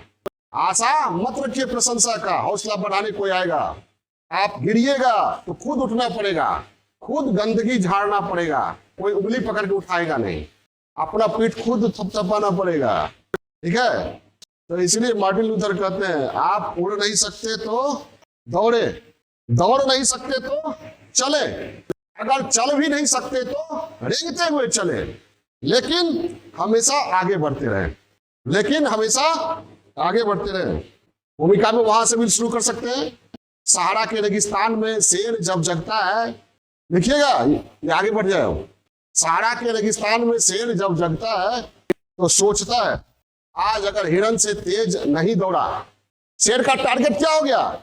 आशा मत रखिए प्रशंसा का, हौसला बढ़ाने कोई आएगा, आप गिरिएगा तो खुद उठना पड़ेगा, खुद गंदगी झाड़ना पड़ेगा, कोई उंगली पकड़ के उठाएगा नहीं, अपना पीठ खुद थपथपाना पड़ेगा। ठीक है, तो इसलिए मार्टिन लूथर कहते हैं आप उड़ नहीं सकते तो दौड़े, दौड़ नहीं सकते तो चले, अगर चल भी नहीं सकते तो रेंगते हुए चले, लेकिन हमेशा आगे बढ़ते रहे, लेकिन हमेशा आगे बढ़ते रहे। भूमिका में वहां से भी शुरू कर सकते हैं। सहारा के रेगिस्तान में शेर जब जगता है, देखिएगा ये आगे बढ़ जाए। सहारा के रेगिस्तान में शेर जब जगता है तो सोचता है आज अगर हिरण से तेज नहीं दौड़ा, शेर का टारगेट क्या हो गया?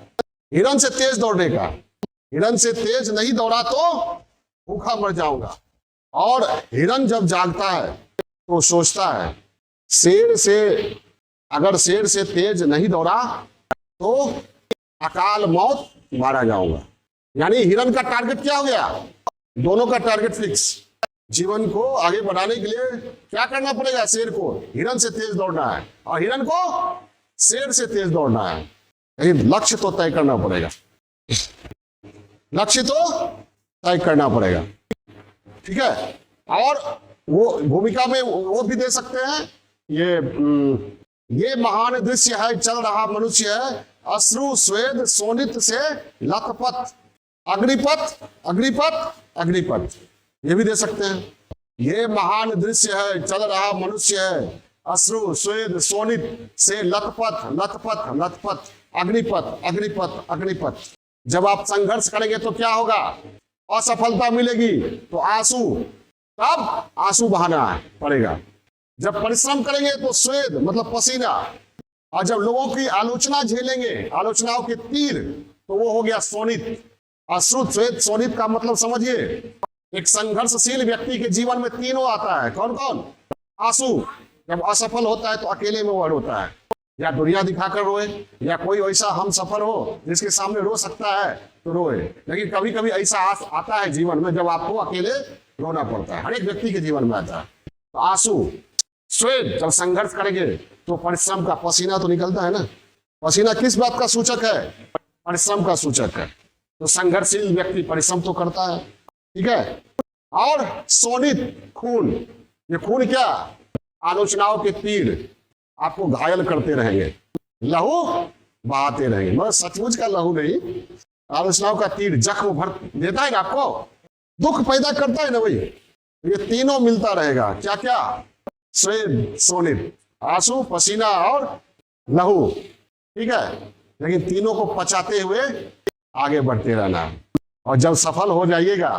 हिरण से तेज दौड़ने का। हिरण से तेज नहीं दौड़ा तो भूखा मर जाऊंगा। और हिरण जब जागता है तो सोचता है अगर शेर से तेज नहीं दौड़ा तो अकाल मौत मारा जाऊंगा। यानी हिरण का टारगेट क्या हो गया? दोनों का टारगेट फिक्स। जीवन को आगे बढ़ाने के लिए क्या करना पड़ेगा? शेर को हिरण से तेज दौड़ना है और हिरण को शेर से तेज दौड़ना है, लेकिन लक्ष्य तो तय करना पड़ेगा, लक्ष्य तो तय करना पड़ेगा। ठीक है, और वो भूमिका में वो भी दे सकते हैं, ये महान दृश्य है, चल रहा मनुष्य है, अश्रु स्वेद शोणित से लथपथ, अग्निपथ अग्निपथ अग्निपथ, ये भी दे सकते हैं। ये महान दृश्य है, चल रहा मनुष्य है, अश्रु स्वेद शोणित से लथपथ लथपथ लथपथ, अग्निपथ अग्निपथ अग्निपथ। जब आप संघर्ष करेंगे तो क्या होगा? असफलता मिलेगी तो आंसू, तब आंसू बहाना पड़ेगा। जब परिश्रम करेंगे तो स्वेद मतलब पसीना, और जब लोगों की आलोचना झेलेंगे, आलोचनाओं के तीर, तो वो हो गया शोणित। अश्रु स्वेद शोणित का मतलब समझिए, एक संघर्षशील व्यक्ति के जीवन में तीनों आता है। कौन कौन? आंसू, जब असफल होता है तो अकेले में वो रोता है, या दुनिया दिखाकर रोए, या कोई ऐसा हम सफर हो जिसके सामने रो सकता है तो रोए। लेकिन कभी कभी ऐसा आता है जीवन में जब आपको अकेले रोना पड़ता है, हर एक व्यक्ति के जीवन में आता है। तो आंसू, स्वेद, जब संघर्ष करेंगे तो परिश्रम का पसीना तो निकलता है ना। पसीना किस बात का सूचक है? परिश्रम का सूचक है। तो संघर्षशील व्यक्ति परिश्रम तो करता है, ठीक है। और शोणित, खून, ये खून क्या? आलोचनाओं के तीर आपको घायल करते रहेंगे, लहू बहाते रहेंगे, मगर सचमुच का लहू नहीं, आलोचनाओं का तीर जख्म भर देता है ना, आपको दुख पैदा करता है ना भाई। ये तीनों मिलता रहेगा, क्या क्या? स्वेद शोणित, आंसू पसीना और लहू, ठीक है। लेकिन तीनों को पचाते हुए आगे बढ़ते रहना। और जब सफल हो जाइएगा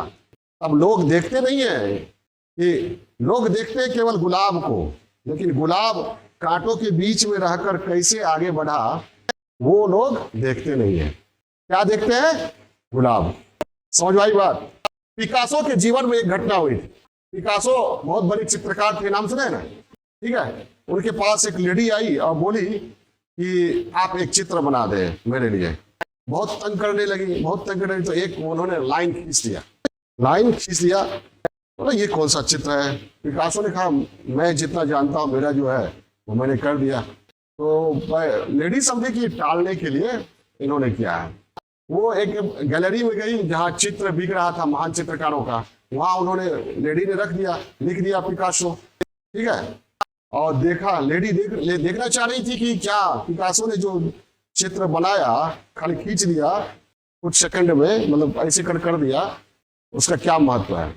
तब लोग देखते नहीं है कि, लोग देखते हैं केवल गुलाब को, लेकिन गुलाब कांटों के बीच में रहकर कैसे आगे बढ़ा वो लोग देखते नहीं है। क्या देखते हैं? गुलाब। समझ आई बात? पिकासो के जीवन में एक घटना हुई थी। पिकासो बहुत बड़े चित्रकार थे, नाम सुने ना, ठीक है। उनके पास एक लेडी आई और बोली कि आप एक चित्र बना दे मेरे लिए। बहुत तंग करने लगी, बहुत तंग करने लगी, तो एक उन्होंने लाइन खींच दिया, लाइन खींच दिया, बोला ये कौन सा चित्र है? पिकासो ने कहा मैं जितना जानता हूँ मेरा जो है वो मैंने कर दिया। तो लेडी समझे कि टालने के लिए इन्होंने किया है। वो एक गैलरी में गई जहाँ चित्र बिक रहा था महान चित्रकारों का, वहां उन्होंने, लेडी ने रख दिया, लिख दिया पिकासो, ठीक है। और देखा, लेडी देखना चाह रही थी कि क्या पिकासो ने जो चित्र बनाया खाली खींच दिया कुछ सेकंड में, मतलब ऐसे कर दिया, उसका क्या महत्व है।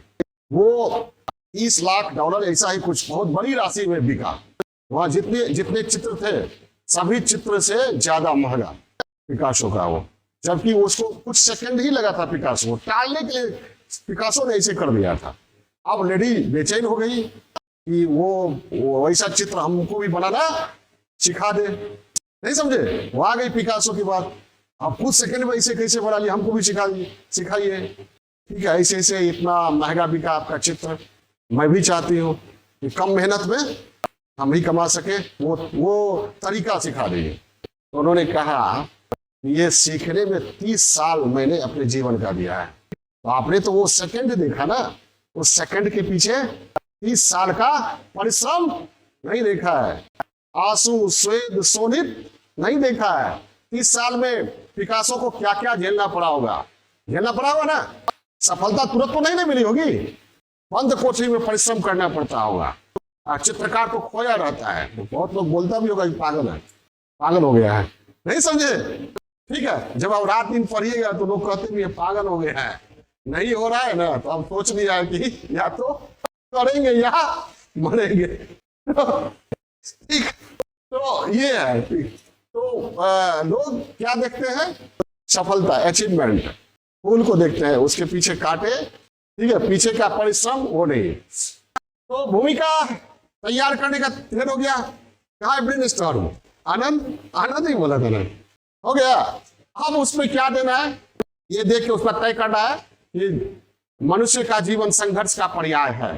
वो 30 लाख डॉलर ऐसा ही कुछ बहुत बड़ी राशि में बिका। वहां जितने चित्र थे सभी चित्र से ज्यादा महंगा पिकासो का वो, जबकि उसको कुछ सेकंड ही लगा था पिकासो टालने के लिए, पिकासो ने ऐसे कर दिया था। अब लेडी बेचैन हो गई कि वो वैसा चित्र हमको भी बनाना सिखा दे, नहीं समझे? वो आ गई पिकासो की बात, अब कुछ सेकंड में ऐसे कैसे बना लिया, हमको भी सिखाइए। ठीक है, ऐसे ऐसे इतना महंगा बिका आपका चित्र, मैं भी चाहती हूँ कि कम मेहनत में हम ही कमा सके, वो तरीका सिखा दीजिए। तो उन्होंने कहा ये सीखने में 30 साल मैंने अपने जीवन का दिया है। तो आपने तो वो सेकंड देखा ना, उस सेकंड के पीछे 30 साल का परिश्रम नहीं देखा है, आंसू स्वेद शोणित नहीं देखा है। 30 साल में पिकासो को क्या क्या झेलना पड़ा होगा ना। सफलता तुरंत तो नहीं मिली होगी, बंद कोठरी में परिश्रम करना पड़ता होगा। चित्रकार तो खोया रहता है, बहुत लोग बोलता भी होगा कि पागल हो गया है, नहीं समझे? ठीक है, जब आप रात दिन पढ़िएगा तो लोग कहते भी पागल हो गया है, नहीं हो रहा है ना, तो अब सोच लिया है कि या तो करेंगे या मरेंगे। ठीक, तो ये है। तो लोग क्या देखते हैं? सफलता, अचीवमेंट, फूल को देखते हैं, उसके पीछे काटे, ठीक है, पीछे का परिश्रम वो नहीं। तो भूमिका तैयार करने का देर हो गया, कहा ब्रेनस्टॉर्म, आनंद ही बोला था ना, हो गया। अब उसमें क्या देना है ये देख के उसका तय करना है कि मनुष्य का जीवन संघर्ष का पर्याय है,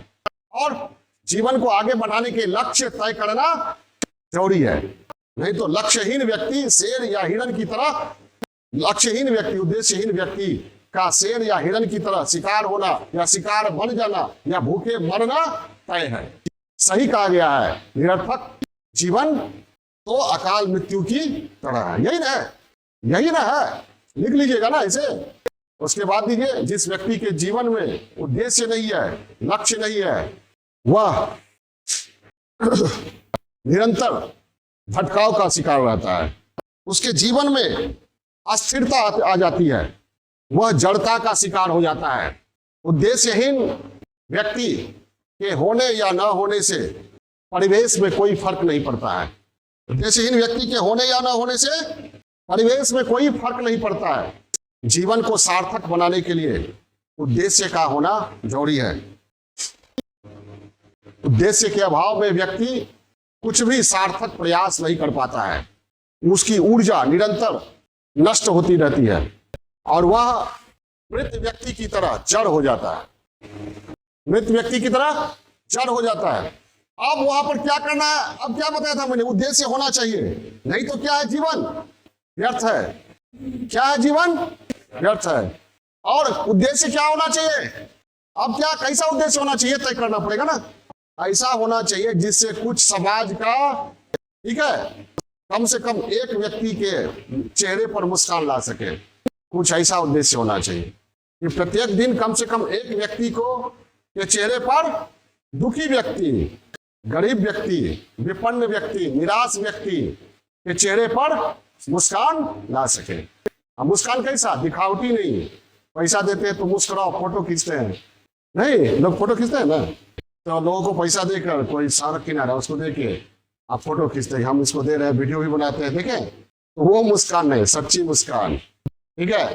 और जीवन को आगे बढ़ाने के लक्ष्य तय करना जरूरी है। नहीं तो लक्ष्यहीन व्यक्ति शेर या हिरण की तरह, लक्ष्यहीन व्यक्ति, उद्देश्यहीन व्यक्ति का शेर या हिरण की तरह शिकार होना या शिकार बन जाना या भूखे मरना तय है। सही कहा गया है, निरर्थक जीवन तो अकाल मृत्यु की तरह है। यही ना है, लिख लीजिएगा ना इसे। उसके बाद दीजिए, जिस व्यक्ति के जीवन में उद्देश्य नहीं है, लक्ष्य नहीं है, वह निरंतर भटकाव का शिकार रहता है। उसके जीवन में अस्थिरता आ जाती है, वह जड़ता का शिकार हो जाता है। उद्देश्यहीन व्यक्ति के होने या न होने से परिवेश में कोई फर्क नहीं पड़ता है। उद्देश्यहीन व्यक्ति के होने या न होने से परिवेश में कोई फर्क नहीं पड़ता है। जीवन को सार्थक बनाने के लिए उद्देश्य का होना जरूरी है। उद्देश्य के अभाव में व्यक्ति कुछ भी सार्थक प्रयास नहीं कर पाता है। उसकी ऊर्जा निरंतर नष्ट होती रहती है और वह मृत व्यक्ति की तरह जड़ हो जाता है। मृत व्यक्ति की तरह जड़ हो जाता है। अब वहां पर क्या करना है? अब क्या बताया था मैंने? उद्देश्य होना चाहिए, नहीं तो क्या है? जीवन व्यर्थ है। क्या है? जीवन व्यर्थ है। और उद्देश्य क्या होना चाहिए? अब क्या, कैसा उद्देश्य होना चाहिए तय करना पड़ेगा ना। ऐसा होना चाहिए जिससे कुछ समाज का, ठीक है, कम से कम एक व्यक्ति के चेहरे पर मुस्कान ला सके। कुछ ऐसा उद्देश्य होना चाहिए कि प्रत्येक दिन कम से कम एक व्यक्ति को के चेहरे पर, दुखी व्यक्ति, गरीब व्यक्ति, विपन्न व्यक्ति, निराश व्यक्ति के चेहरे पर मुस्कान ला सके। अब मुस्कान कैसा? दिखावटी नहीं। पैसा देते हैं तो मुस्कुराओ, फोटो खींचते हैं, नहीं लोग फोटो खींचते हैं ना, तो लोगों को पैसा देकर कोई सड़क किनारा उसको देके आप फोटो खींचते हैं, हम इसको दे रहे हैं, वीडियो भी बनाते हैं, देखें, तो वो मुस्कान नहीं, सच्ची मुस्कान, ठीक है।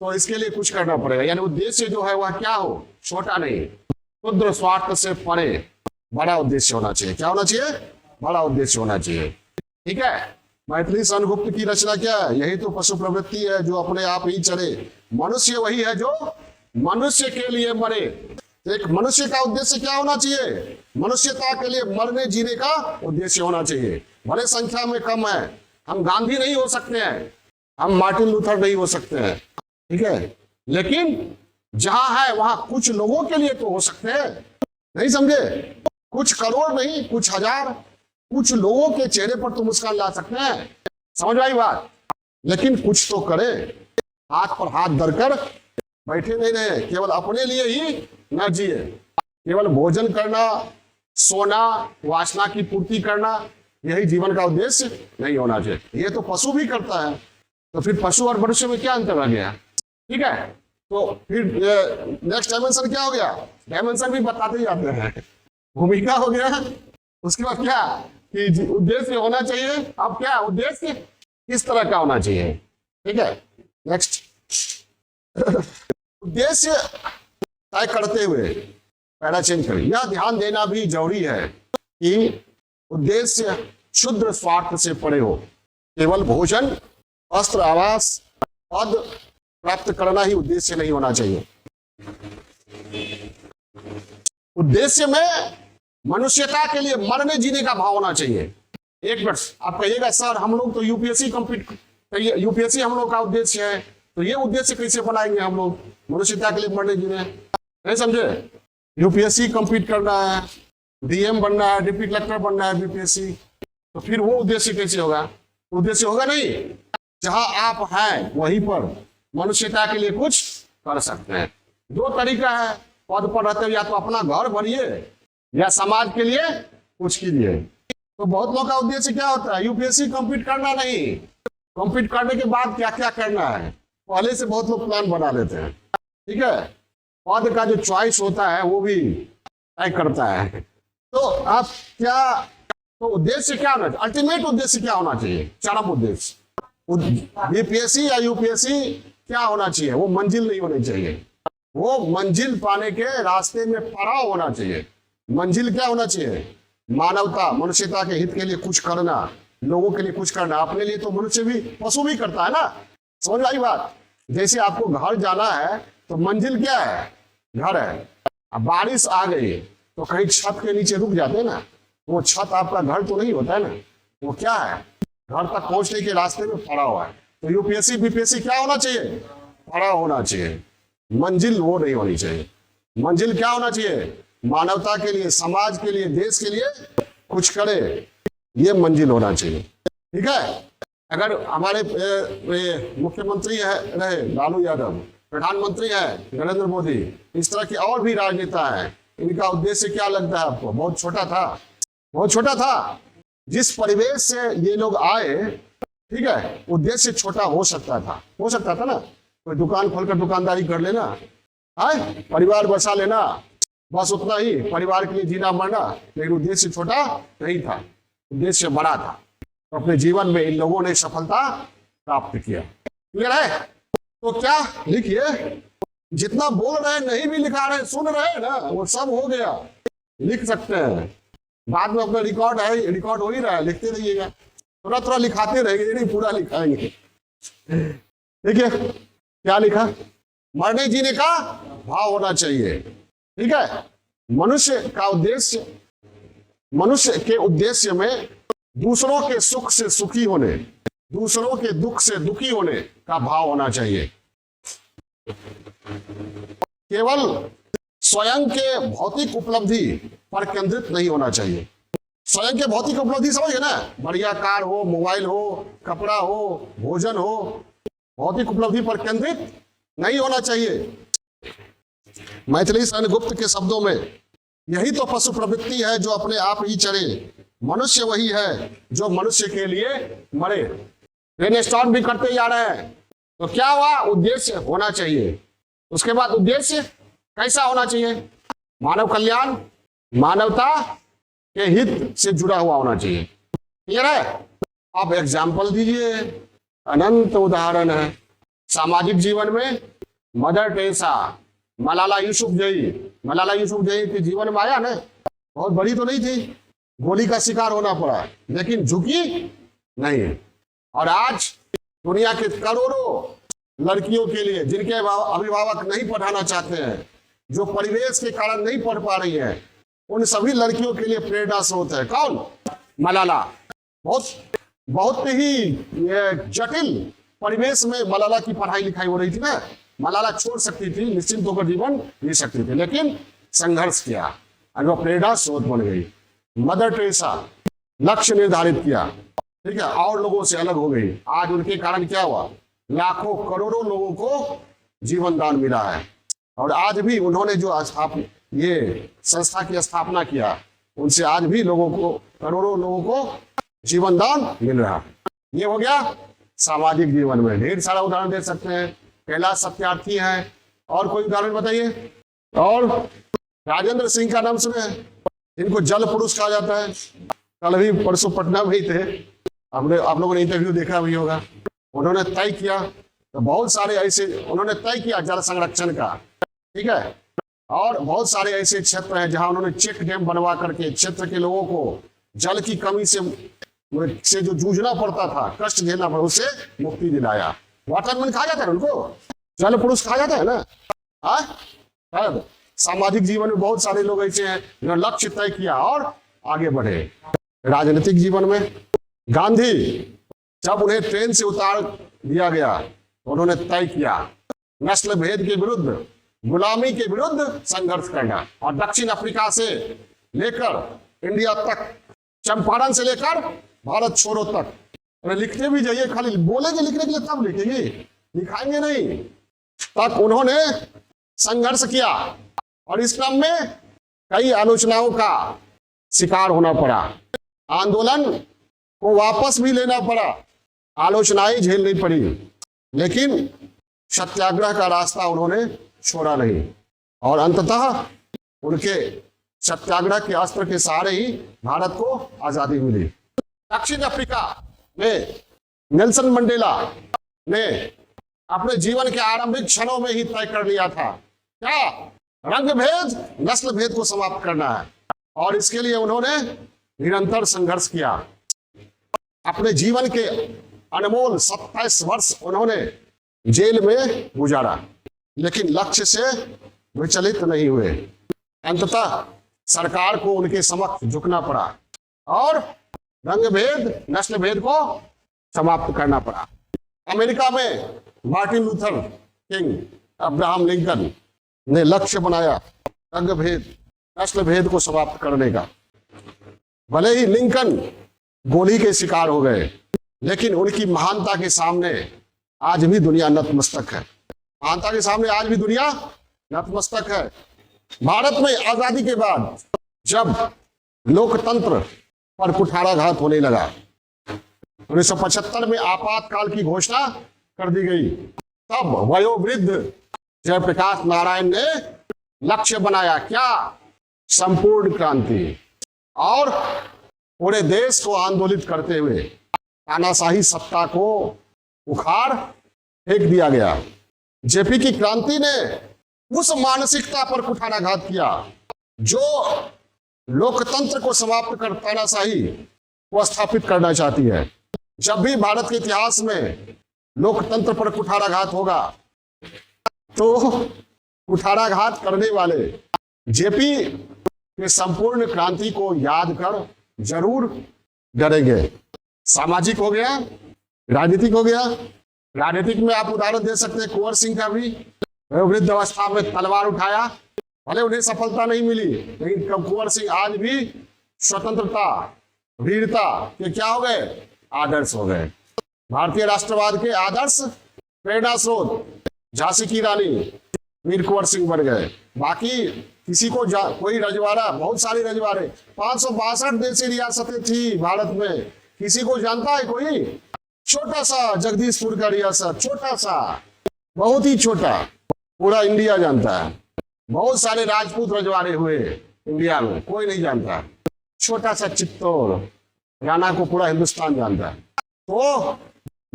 तो इसके लिए कुछ करना पड़ेगा। यानी उद्देश्य जो है वह क्या हो? छोटा नहीं, क्षुद्र स्वार्थ से परे बड़ा उद्देश्य होना चाहिए। क्या होना चाहिए? बड़ा उद्देश्य होना चाहिए, ठीक है। मैथिली सनगुप्त की रचना क्या है? यही तो पशु प्रवृत्ति है जो अपने आप ही चले। मनुष्य वही है जो मनुष्य के लिए मरे। एक मनुष्य का उद्देश्य क्या होना चाहिए? मनुष्यता के लिए मरने जीने का उद्देश्य होना चाहिए। भले संख्या में कम है, हम गांधी नहीं हो सकते हैं, हम मार्टिन लूथर नहीं हो सकते हैं, ठीक है, लेकिन जहां है वहां कुछ लोगों के लिए तो हो सकते हैं। नहीं समझे? कुछ करोड़ नहीं, कुछ हजार, कुछ लोगों के चेहरे पर तो मुस्कान ला सकते हैं। समझ आई बात? लेकिन कुछ तो करे, हाथ पर हाथ धरकर बैठे नहीं रहे, केवल अपने लिए ही न जिए। केवल भोजन करना, सोना, वासना की पूर्ति करना, यही जीवन का उद्देश्य नहीं होना चाहिए। ये तो पशु भी करता है, तो फिर पशु और मनुष्य में क्या अंतर आ गया? ठीक है, तो फिर नेक्स्ट डायमेंशन क्या हो गया? डायमेंशन भी बताते ही जाते हैं। भूमिका हो गया, उसके बाद क्या कि उद्देश्य होना चाहिए। अब क्या उद्देश्य किस तरह का होना चाहिए? ठीक है, नेक्स्ट उद्देश्य तय करते हुए पैरा चेंज करें। यह ध्यान देना भी जरूरी है कि उद्देश्य क्षुद्र स्वार्थ से परे हो। केवल भोजन, वस्त्र, आवास, पद प्राप्त करना ही उद्देश्य नहीं होना चाहिए। उद्देश्य में मनुष्यता के लिए मरने जीने का भाव होना चाहिए। एक मिनट, आप कहिएगा सर हम लोग तो यूपीएससी यूपीएससी हम लोग का उद्देश्य है, तो ये उद्देश्य कैसे बनाएंगे हम लोग? मनुष्यता के लिए मरने जीने, नहीं समझे? यूपीएससी कंप्लीट करना है, डीएम बनना है, डिप्टी कलेक्टर बनना है बीपीएससी, तो फिर वो उद्देश्य कैसे होगा? उद्देश्य होगा नहीं। जहां आप हैं वहीं पर मनुष्यता के लिए कुछ कर सकते हैं। दो तरीका है पद पर रहते हुए, या तो अपना घर भरिए या समाज के लिए कुछ कीजिए। तो बहुत लोगों का उद्देश्य क्या होता है? यूपीएससी कंप्लीट करना नहीं, कंप्लीट करने के बाद क्या क्या करना है पहले से बहुत लोग प्लान बना लेते हैं, ठीक है। पद का जो चॉइस होता है वो भी तय करता है। तो आप क्या, तो उद्देश्य क्या होना चाहिए? अल्टीमेट उद्देश्य क्या होना चाहिए? चरम उद्देश्य। बीपीएससी या यूपीएससी क्या होना चाहिए? वो मंजिल नहीं होनी चाहिए, वो मंजिल पाने के रास्ते में पड़ाव होना चाहिए। मंजिल क्या होना चाहिए? मानवता, मनुष्यता के हित के लिए कुछ करना, लोगों के लिए कुछ करना। अपने लिए तो मनुष्य भी, पशु भी करता है ना। समझ आई बात? जैसे आपको घर जाना है तो मंजिल क्या है? घर है। अब बारिश आ गई तो कहीं छत के नीचे रुक जाते हैं ना, वो छत आपका घर तो नहीं होता है ना, वो क्या है? घर तक पहुंचने के रास्ते में पड़ा हुआ है। तो यूपीएससी बीपीएससी क्या होना चाहिए? पड़ा होना चाहिए। मंजिल वो नहीं होनी चाहिए। मंजिल क्या होना चाहिए? मानवता के लिए, समाज के लिए, देश के लिए कुछ करे, ये मंजिल होना चाहिए। ठीक है, अगर हमारे मुख्यमंत्री है रहे लालू यादव, प्रधानमंत्री है नरेंद्र मोदी, इस तरह के और भी राजनेता हैं, इनका उद्देश्य क्या लगता है आपको? बहुत छोटा था, बहुत छोटा था। जिस परिवेश से ये लोग आए, ठीक है, उद्देश्य छोटा हो सकता था, हो सकता था ना, कोई दुकान खोलकर दुकानदारी कर लेना, है परिवार बसा लेना, बस उतना ही, परिवार के लिए जीना मरना। लेकिन उद्देश्य छोटा नहीं था, उद्देश्य बड़ा था। तो अपने जीवन में इन लोगों ने सफलता प्राप्त किया। क्लियर है? तो क्या लिखिए, जितना बोल रहे हैं नहीं भी लिखा रहे, सुन रहे हैं ना, वो सब हो गया, लिख सकते हैं। बाद में अपना रिकॉर्ड है, रिकॉर्ड हो ही रहा है, लिखते रहिएगा, थोड़ा थोड़ा लिखाते रहेंगे, नहीं पूरा लिखाएंगे। देखिए क्या लिखा, मरने जीने का भाव होना चाहिए। ठीक है, मनुष्य का उद्देश्य, मनुष्य के उद्देश्य में दूसरों के सुख से सुखी होने, दूसरों के दुख से दुखी होने का भाव होना चाहिए। केवल स्वयं के भौतिक उपलब्धि पर केंद्रित नहीं होना चाहिए। स्वयं के भौतिक उपलब्धि समझिए ना, बढ़िया कार हो, मोबाइल हो, कपड़ा हो, भोजन हो, भौतिक उपलब्धि पर केंद्रित नहीं होना चाहिए। मैथिली शरण गुप्त के शब्दों में, यही तो पशु प्रवृत्ति है जो अपने आप ही चरे, मनुष्य वही है जो मनुष्य के लिए मरे। ब्रेन स्टॉर्म भी करते जा रहे हैं। तो क्या हुआ? उद्देश्य होना चाहिए। उसके बाद उद्देश्य कैसा होना चाहिए? मानव कल्याण, मानवता के हित से जुड़ा हुआ होना चाहिए। क्लियर है? आप एग्जाम्पल दीजिए, अनंत उदाहरण है सामाजिक जीवन में। मदर टेरेसा, मलाला यूसुफजई, मलाला यूसुफजई के जीवन में आया ना, बहुत बड़ी तो नहीं थी, गोली का शिकार होना पड़ा, लेकिन झुकी नहीं। और आज दुनिया के करोड़ों लड़कियों के लिए, जिनके अभिभावक नहीं पढ़ाना चाहते हैं, जो परिवेश के कारण नहीं पढ़ पा रही है, उन सभी लड़कियों के लिए प्रेरणा स्रोत है। कौन? मलाला। बहुत ही जटिल परिवेश में मलाला की पढ़ाई लिखाई हो रही थी ना। मलाला छोड़ सकती थी, निश्चिंत होकर जीवन जी सकती थी, लेकिन संघर्ष किया और वह प्रेरणा स्रोत बन गई। मदर टेरेसा लक्ष्य निर्धारित किया, ठीक है, और लोगों से अलग हो गई। आज उनके कारण क्या हुआ? लाखों करोड़ों लोगों को जीवन दान मिला है। और आज भी उन्होंने जो ये संस्था की स्थापना किया, उनसे आज भी लोगों को, करोड़ों लोगों को जीवन दान मिल रहा है। ये हो गया सामाजिक जीवन में। ढेर सारा उदाहरण दे सकते हैं। कैलाश सत्यार्थी हैं, और कोई उदाहरण बताइए। और राजेंद्र सिंह का नाम सुने, इनको जल पुरुष कहा जाता है। कल भी परसों पटना में ही थे, आप लोगों ने इंटरव्यू देखा भी होगा। उन्होंने तय किया, तो बहुत सारे ऐसे उन्होंने तय किया जल संरक्षण का, ठीक है। और बहुत सारे ऐसे क्षेत्र हैं जहां उन्होंने चेक डैम बनवा करके क्षेत्र के लोगों को जल की कमी से जो जूझना पड़ता था, कष्ट झेलना पड़ता, उससे मुक्ति दिलाया। वाटरमैन कहा जाता है उनको, जल पुरुष कहा जाता है ना। सामाजिक जीवन में बहुत सारे लोग ऐसे हैं जिन्होंने लक्ष्य तय किया और आगे बढ़े। राजनीतिक जीवन में गांधी, जब उन्हें ट्रेन से उतार दिया गया तो उन्होंने तय किया नस्ल भेद के विरुद्ध, गुलामी के विरुद्ध संघर्ष करना। और दक्षिण अफ्रीका से लेकर इंडिया तक, चंपारण से लेकर भारत छोड़ो तक, लिखते भी जाइए, खाली बोलेंगे लिखने के लिए तब लिखेंगे, लिखाएंगे नहीं, तक उन्होंने संघर्ष किया। और इस क्रम में कई आलोचनाओं का शिकार होना पड़ा, आंदोलन को वापस भी लेना पड़ा, आलोचनाएं झेलनी पड़ी, लेकिन सत्याग्रह का रास्ता उन्होंने छोड़ा नहीं। और अंततः उनके सत्याग्रह के अस्त्र के सहारे ही भारत को आजादी मिली। दक्षिण अफ्रीका में नेल्सन मंडेला ने अपने जीवन के आरंभिक क्षणों में ही तय कर लिया था, क्या? रंग भेद, नस्ल भेद को समाप्त करना है। और इसके लिए उन्होंने निरंतर संघर्ष किया। अपने जीवन के अनमोल 27 वर्ष उन्होंने जेल में गुजारा, लेकिन लक्ष्य से विचलित नहीं हुए। अंततः सरकार को उनके समक्ष झुकना पड़ा और रंग भेद, नस्ल भेद को समाप्त करना पड़ा। अमेरिका में Martin Luther king, Abraham Lincoln ने लक्ष्य बनाया रंग भेद, नस्ल भेद को समाप्त करने का। भले ही लिंकन गोली के शिकार हो गए, लेकिन उनकी महानता के सामने आज भी दुनिया नतमस्तक है। महानता के सामने आज भी दुनिया नतमस्तक है। भारत में आजादी के बाद जब लोकतंत्र पर कुठाराघात होने लगा, 1975 में आपातकाल की घोषणा कर दी गई, तब वयोवृद्ध जयप्रकाश नारायण ने लक्ष्य बनाया क्या? संपूर्ण क्रांति। और पूरे देश को आंदोलित करते हुए तानाशाही सत्ता को उखाड़ फेंक दिया गया। जेपी की क्रांति ने उस मानसिकता पर कुठाराघात किया जो लोकतंत्र को समाप्त कर तानाशाही को स्थापित करना चाहती है। जब भी भारत के इतिहास में लोकतंत्र पर कुठाराघात होगा तो कुठाराघात करने वाले जेपी के संपूर्ण क्रांति को याद कर जरूर डरेंगे। सामाजिक हो गया, राजनीतिक हो गया। राजनीतिक में आप उदाहरण दे सकते हैं कुंवर सिंह का भी, वृद्ध अवस्था में तलवार उठाया, भले उन्हें सफलता नहीं मिली, लेकिन कुंवर सिंह आज भी स्वतंत्रता वीरता के क्या हो गए? आदर्श हो गए। भारतीय राष्ट्रवाद के आदर्श प्रेरणा स्रोत झांसी की रानी वीर कुंवर सिंह बन गए। बाकी किसी को कोई रजवाड़ा, बहुत सारे रजवाड़े, 562 देशी रियासतें थी भारत में, किसी को जानता है कोई? छोटा सा जगदीशपुर का रियासत, छोटा सा, बहुत ही छोटा, पूरा इंडिया जानता है। बहुत सारे राजपूत रजवाड़े हुए इंडिया में, कोई नहीं जानता। छोटा सा चित्तौड़, राणा को पूरा हिंदुस्तान जानता है। तो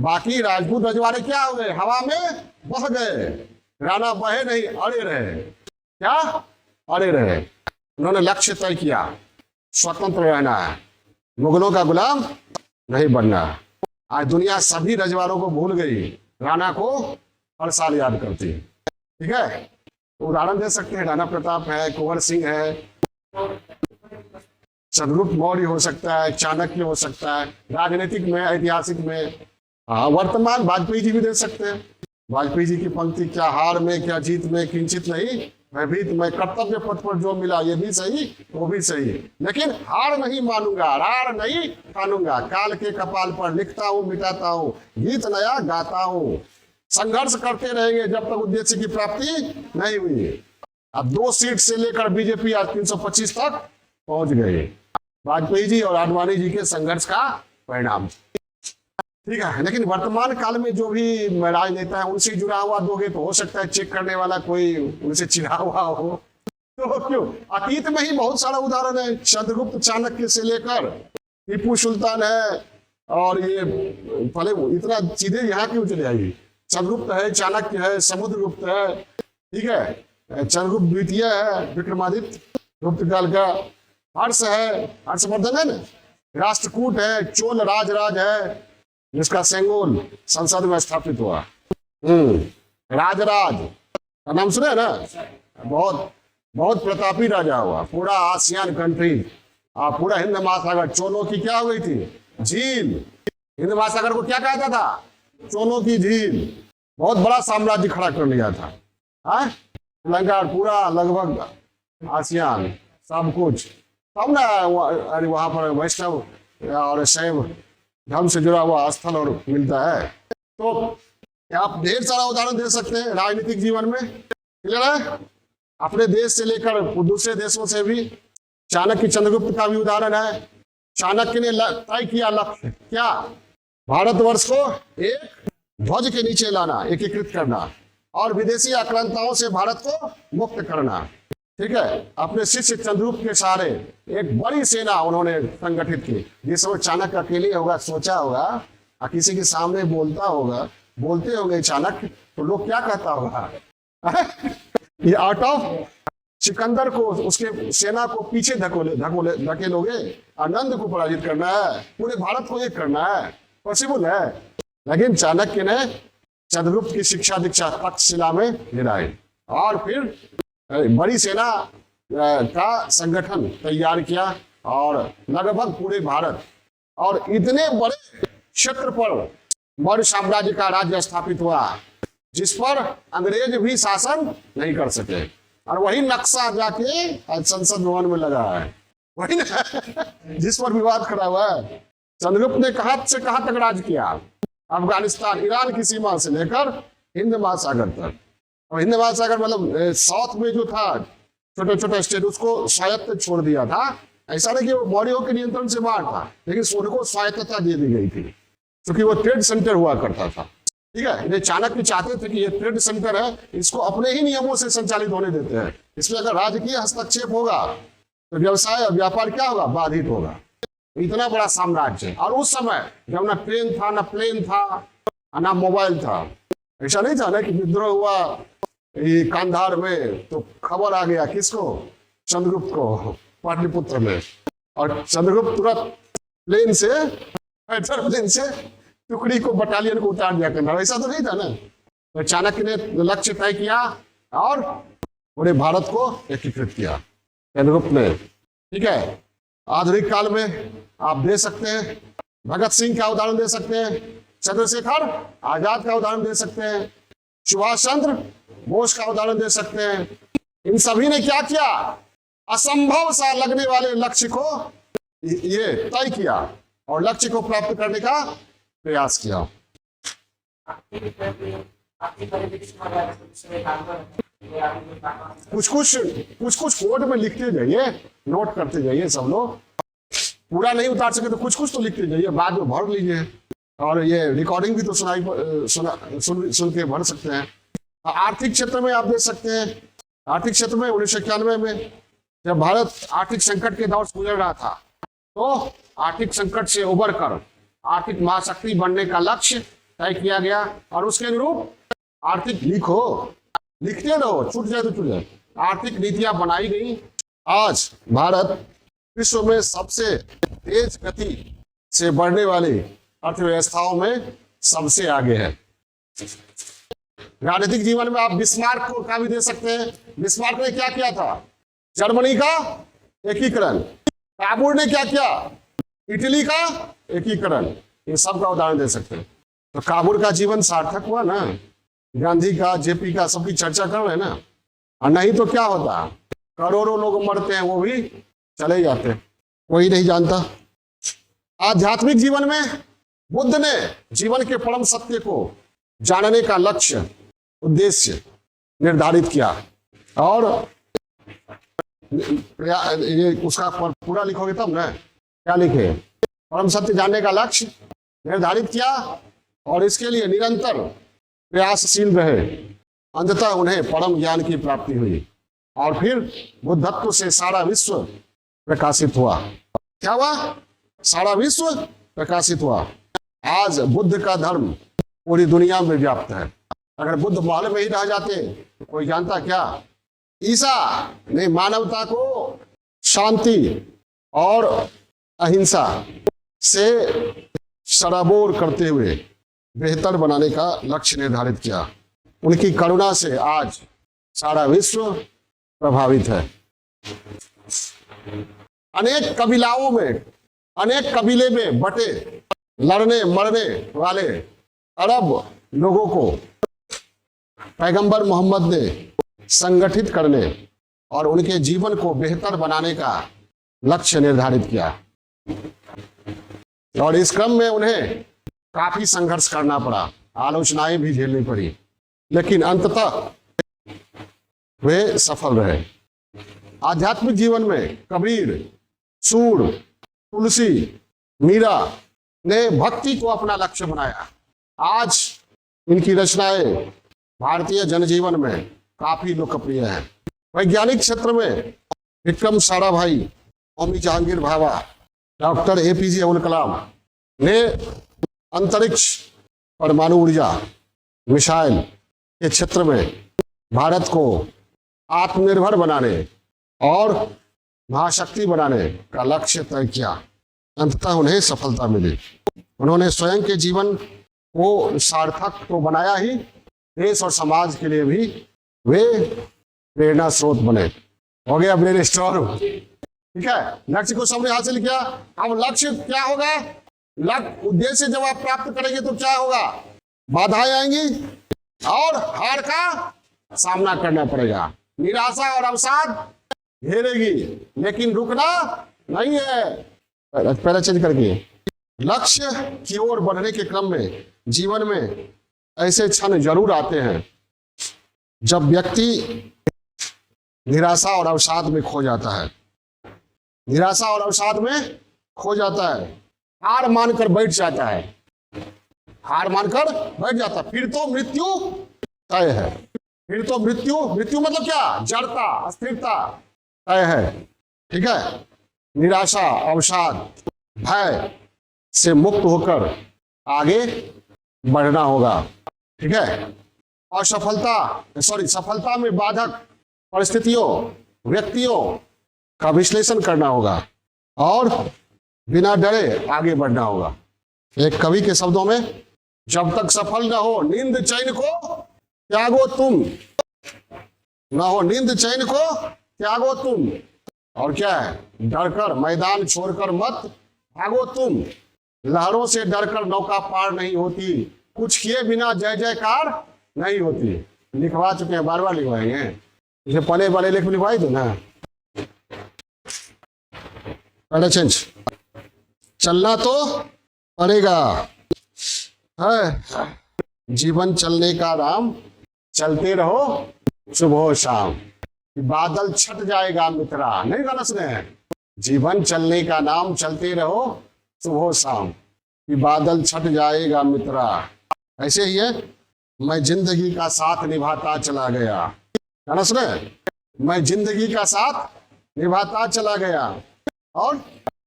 बाकी राजपूत रजवाड़े क्या हो गए? हवा में बह गए। राणा बहे नहीं, अड़े रहे। क्या? अड़े रहे। उन्होंने लक्ष्य तय किया, स्वतंत्र रहना है, मुगलों का गुलाम नहीं बनना। आज दुनिया सभी रजवाड़ों को भूल गई, राणा को हर साल याद करती है। ठीक है, उदाहरण दे सकते हैं, राणा प्रताप है, कुंवर सिंह है, चंद्रगुप्त मौर्य हो सकता है, चाणक्य हो सकता है, राजनीतिक में, ऐतिहासिक में। वर्तमान वाजपेयी जी भी दे सकते हैं। वाजपेयी जी की पंक्ति, क्या हार में क्या जीत में किंचित नहीं भयभीत, मैं कर्तव्य पथ पर जो मिला, ये भी सही वो भी सही, लेकिन हार नहीं मानूंगा, रार नहीं ठानूंगा, काल के कपाल पर लिखता हूँ मिटाता हूँ, गीत नया गाता हूँ। संघर्ष करते रहेंगे जब तक उद्देश्य की प्राप्ति नहीं हुई। अब 2 सीट से लेकर बीजेपी आज 325 तक पहुंच गए, वाजपेयी जी और आडवाणी जी के संघर्ष का परिणाम। ठीक है, लेकिन वर्तमान काल में जो भी राजनेता है उनसे जुड़ा हुआ दोगे तो हो सकता है चेक करने वाला कोई उनसे चिढ़ा हुआ हो। तो क्यों, अतीत में ही बहुत सारा उदाहरण है। चंद्रगुप्त चाणक्य से लेकर टीपू सुल्तान है, और ये पहले इतना सीधे यहाँ क्यों चले आएगी? चंद्रगुप्त है, चाणक्य है, समुद्रगुप्त है, ठीक है, चंद्रगुप्त द्वितीय है, विक्रमादित्य गुप्त काल का, हर्ष है, हर्षवर्धन है ना, राष्ट्रकूट है, चोल राजराज है जिसका सेंगोल संसद में स्थापित हुआ, राजराज का नाम सुने ना, बहुत बहुत प्रतापी राजा हुआ, पूरा आसियान कंट्री, पूरा हिंद महासागर, चोलों की क्या हो गई थी? झील। हिंद महासागर को क्या कहता था? चोलों की झील। बहुत बड़ा साम्राज्य खड़ा कर लिया था। श्रीलंका पूरा लगभग आसियान सब कुछ, तब ना अरे वहां पर वैष्णव और शैव धर्म से जुड़ा हुआ स्थल और मिलता है। तो आप ढेर सारा उदाहरण दे सकते हैं राजनीतिक जीवन में, क्लियर है? अपने देश से लेकर दूसरे देशों से भी। चाणक्य चंद्रगुप्त का भी उदाहरण है। चाणक्य ने तय किया लक्ष्य क्या? भारतवर्ष को एक ध्वज के नीचे लाना, एकीकृत करना और विदेशी आक्रांताओं से भारत को मुक्त करना। ठीक है, अपने शिष्य चंद्रगुप्त के सहारे एक बड़ी सेना उन्होंने संगठित की। जिस समय चाणक्य अकेले होगा, सोचा होगा, और किसी के सामने बोलता होगा, बोलते होंगे चाणक्य, तो लोग क्या कहता होगा? ये आर्ट ऑफ सिकंदर को, उसके सेना को पीछे धकेलोगे, आनंद को पराजित करना है, पूरे भारत को एक करना है, पॉसिबल है। लेकिन चाणक्य ने चंद्रगुप्त की शिक्षा दीक्षा तक्षशिला में गिराई और फिर बड़ी सेना का संगठन तैयार किया और लगभग पूरे भारत और इतने बड़े क्षेत्र पर मौर्य साम्राज्य का राज्य स्थापित हुआ जिस पर अंग्रेज भी शासन नहीं कर सके। और वही नक्शा जाके आज संसद भवन में लगा है, वही ना जिस पर विवाद खड़ा हुआ है। चंद्रगुप्त ने कहां से कहां तक राज किया? अफगानिस्तान, ईरान की सीमा से लेकर हिंद महासागर तक। और हिंद महासागर मतलब साउथ में जो था छोटे छोटे स्टेट, उसको स्वायत्त छोड़ दिया था। ऐसा नहीं कि वो मौर्यों के नियंत्रण से बाहर था, लेकिन उनको स्वायत्तता दे दी गई थी, क्योंकि वो ट्रेड सेंटर हुआ करता था। ठीक है, ये चाणक्य चाहते थे कि ये ट्रेड सेंटर है, इसको अपने ही नियमों से संचालित होने देते हैं। इसमें अगर राजकीय हस्तक्षेप होगा तो व्यवसाय और व्यापार क्या होगा? बाधित होगा। इतना बड़ा साम्राज्य, और उस समय जब ना ट्रेन था, ना प्लेन था, ना मोबाइल था। ऐसा नहीं था ना कि विद्रोह हुआ ये कांधार में तो खबर आ गया किसको? चंद्रगुप्त को, पाटलिपुत्र में, और चंद्रगुप्त तुरंत प्लेन से, फाइटर प्लेन से टुकड़ी को, बटालियन को उतार दिया करना। ऐसा तो नहीं था ना। तो चाणक्य ने लक्ष्य तय किया और पूरे भारत को एकीकृत किया चंद्रगुप्त ने। ठीक है, आधुनिक काल में आप दे सकते हैं, भगत सिंह का उदाहरण दे सकते हैं, चंद्रशेखर आजाद का उदाहरण दे सकते हैं, सुभाष चंद्र बोस का उदाहरण दे सकते हैं। इन सभी ने क्या किया? असंभव सा लगने वाले लक्ष्य को ये तय किया और लक्ष्य को प्राप्त करने का प्रयास किया। कुछ कुछ कोड में लिखते जाइए, नोट करते जाइए सब लोग। पूरा नहीं उतार सके तो कुछ तो लिखते जाइए, बाद में भर लीजिए। और ये रिकॉर्डिंग भी तो सुन के भर सकते हैं। आर्थिक क्षेत्र में आप देख सकते हैं, आर्थिक क्षेत्र में 1991 में जब भारत आर्थिक संकट के दौर से गुजर रहा था, तो आर्थिक संकट से उबर कर आर्थिक महाशक्ति बनने का लक्ष्य तय किया गया, और उसके अनुरूप आर्थिक लिखते रहो, छूट जाए तो छूट जाए, आर्थिक नीतियां बनाई गई। आज भारत विश्व में सबसे तेज गति से बढ़ने वाली अर्थव्यवस्थाओं में सबसे आगे है। राजनीतिक जीवन में आप बिस्मार्क को का भी दे सकते हैं। बिस्मार्क ने क्या किया था? जर्मनी का एकीकरण। काबुल ने क्या किया? इटली का एकीकरण। ये सब का उदाहरण दे सकते हैं। तो काबुल का जीवन सार्थक हुआ ना? गांधी का, जेपी का, सबकी चर्चा कर रहे हैं ना। और नहीं तो क्या होता? करोड़ों लोग मरते हैं, वो भी चले जाते हैं, कोई नहीं जानता। आध्यात्मिक जीवन में बुद्ध ने जीवन के परम सत्य को जानने का लक्ष्य, उद्देश्य निर्धारित किया, और ये उसका पूरा लिखोगे तब ना। क्या लिखे? परम सत्य जानने का लक्ष्य निर्धारित किया और इसके लिए निरंतर प्रयासशील रहे। अंततः उन्हें परम ज्ञान की प्राप्ति हुई और फिर बुद्धत्व से सारा विश्व प्रकाशित हुआ। क्या हुआ? सारा विश्व प्रकाशित हुआ। आज बुद्ध का धर्म पूरी दुनिया में व्याप्त है। अगर बुद्ध महल में ही रह जाते तो कोई जानता क्या? ईसा ने मानवता को शांति और अहिंसा से सराबोर करते हुए बेहतर बनाने का लक्ष्य निर्धारित किया। उनकी करुणा से आज सारा विश्व प्रभावित है। अनेक कबीलाओं में, अनेक कबीले में बटे लड़ने मरने वाले अरब लोगों को पैगंबर मोहम्मद ने संगठित करने और उनके जीवन को बेहतर बनाने का लक्ष्य निर्धारित किया, और इस क्रम में उन्हें काफी संघर्ष करना पड़ा, आलोचनाएं भी झेलनी पड़ी, लेकिन अंततः वे सफल रहे। आध्यात्मिक जीवन में कबीर, सूर, तुलसी, मीरा ने भक्ति को अपना लक्ष्य बनाया। आज इनकी रचनाएं भारतीय जनजीवन में काफी लोकप्रिय हैं। वैज्ञानिक क्षेत्र में विक्रम साराभाई, होमी जहांगीर भाभा, डॉक्टर APJ अब्दुल कलाम ने अंतरिक्ष, परमाणु ऊर्जा, मिसाइल के क्षेत्र में भारत को आत्मनिर्भर बनाने और महाशक्ति बनाने का लक्ष्य तय किया। अंततः उन्हें सफलता मिली। उन्होंने स्वयं के जीवन को सार्थक तो बनाया ही, देश और समाज के लिए भी वे प्रेरणा स्रोत बने। हो गया ब्रेन स्टॉर्म। ठीक है, लक्ष्य को सबने हासिल किया। अब लक्ष्य क्या होगा? उद्देश्य जब आप प्राप्त करेंगे तो क्या होगा? बाधाएं आएंगी और हार का सामना करना पड़ेगा। निराशा और अवसाद घेरेगी, लेकिन रुकना नहीं है। पहले चेंज करके लक्ष्य की ओर बढ़ने के क्रम में जीवन में ऐसे क्षण जरूर आते हैं जब व्यक्ति निराशा और अवसाद में खो जाता है। निराशा और अवसाद में खो जाता है, हार मानकर बैठ जाता है, हार मानकर बैठ जाता है। फिर तो मृत्यु तय है। फिर तो मृत्यु, मृत्यु मतलब क्या? जड़ता, अस्थिरता तय है। ठीक है। निराशा, अवसाद, भय से मुक्त होकर आगे बढ़ना होगा। ठीक है। और सफलता में बाधक परिस्थितियों, व्यक्तियों का विश्लेषण करना होगा और बिना डरे आगे बढ़ना होगा। एक कवि के शब्दों में, जब तक सफल न हो नींद चैन को त्यागो तुम, न हो नींद चैन को त्यागो तुम। और क्या है? डरकर मैदान छोड़कर मत भागो तुम, लहरों से डरकर नौका पार नहीं होती, कुछ किए बिना जय जयकार नहीं होती। लिखवा चुके हैं, बार बार लिखवाएंगे। इसे पले वाले लेख में लिखवाई दो ना। पहले चेंज, चलना तो पड़ेगा है, जीवन चलने का राम, चलते रहो सुबह शाम। बादल छट जाएगा मित्रा, नहीं गाना सुने हैं? जीवन चलने का नाम, चलते रहो सुबह शाम, बादल छट जाएगा मित्रा। ऐसे ही है, मैं जिंदगी का साथ निभाता चला गया। गाना सुने? मैं जिंदगी का साथ निभाता चला गया और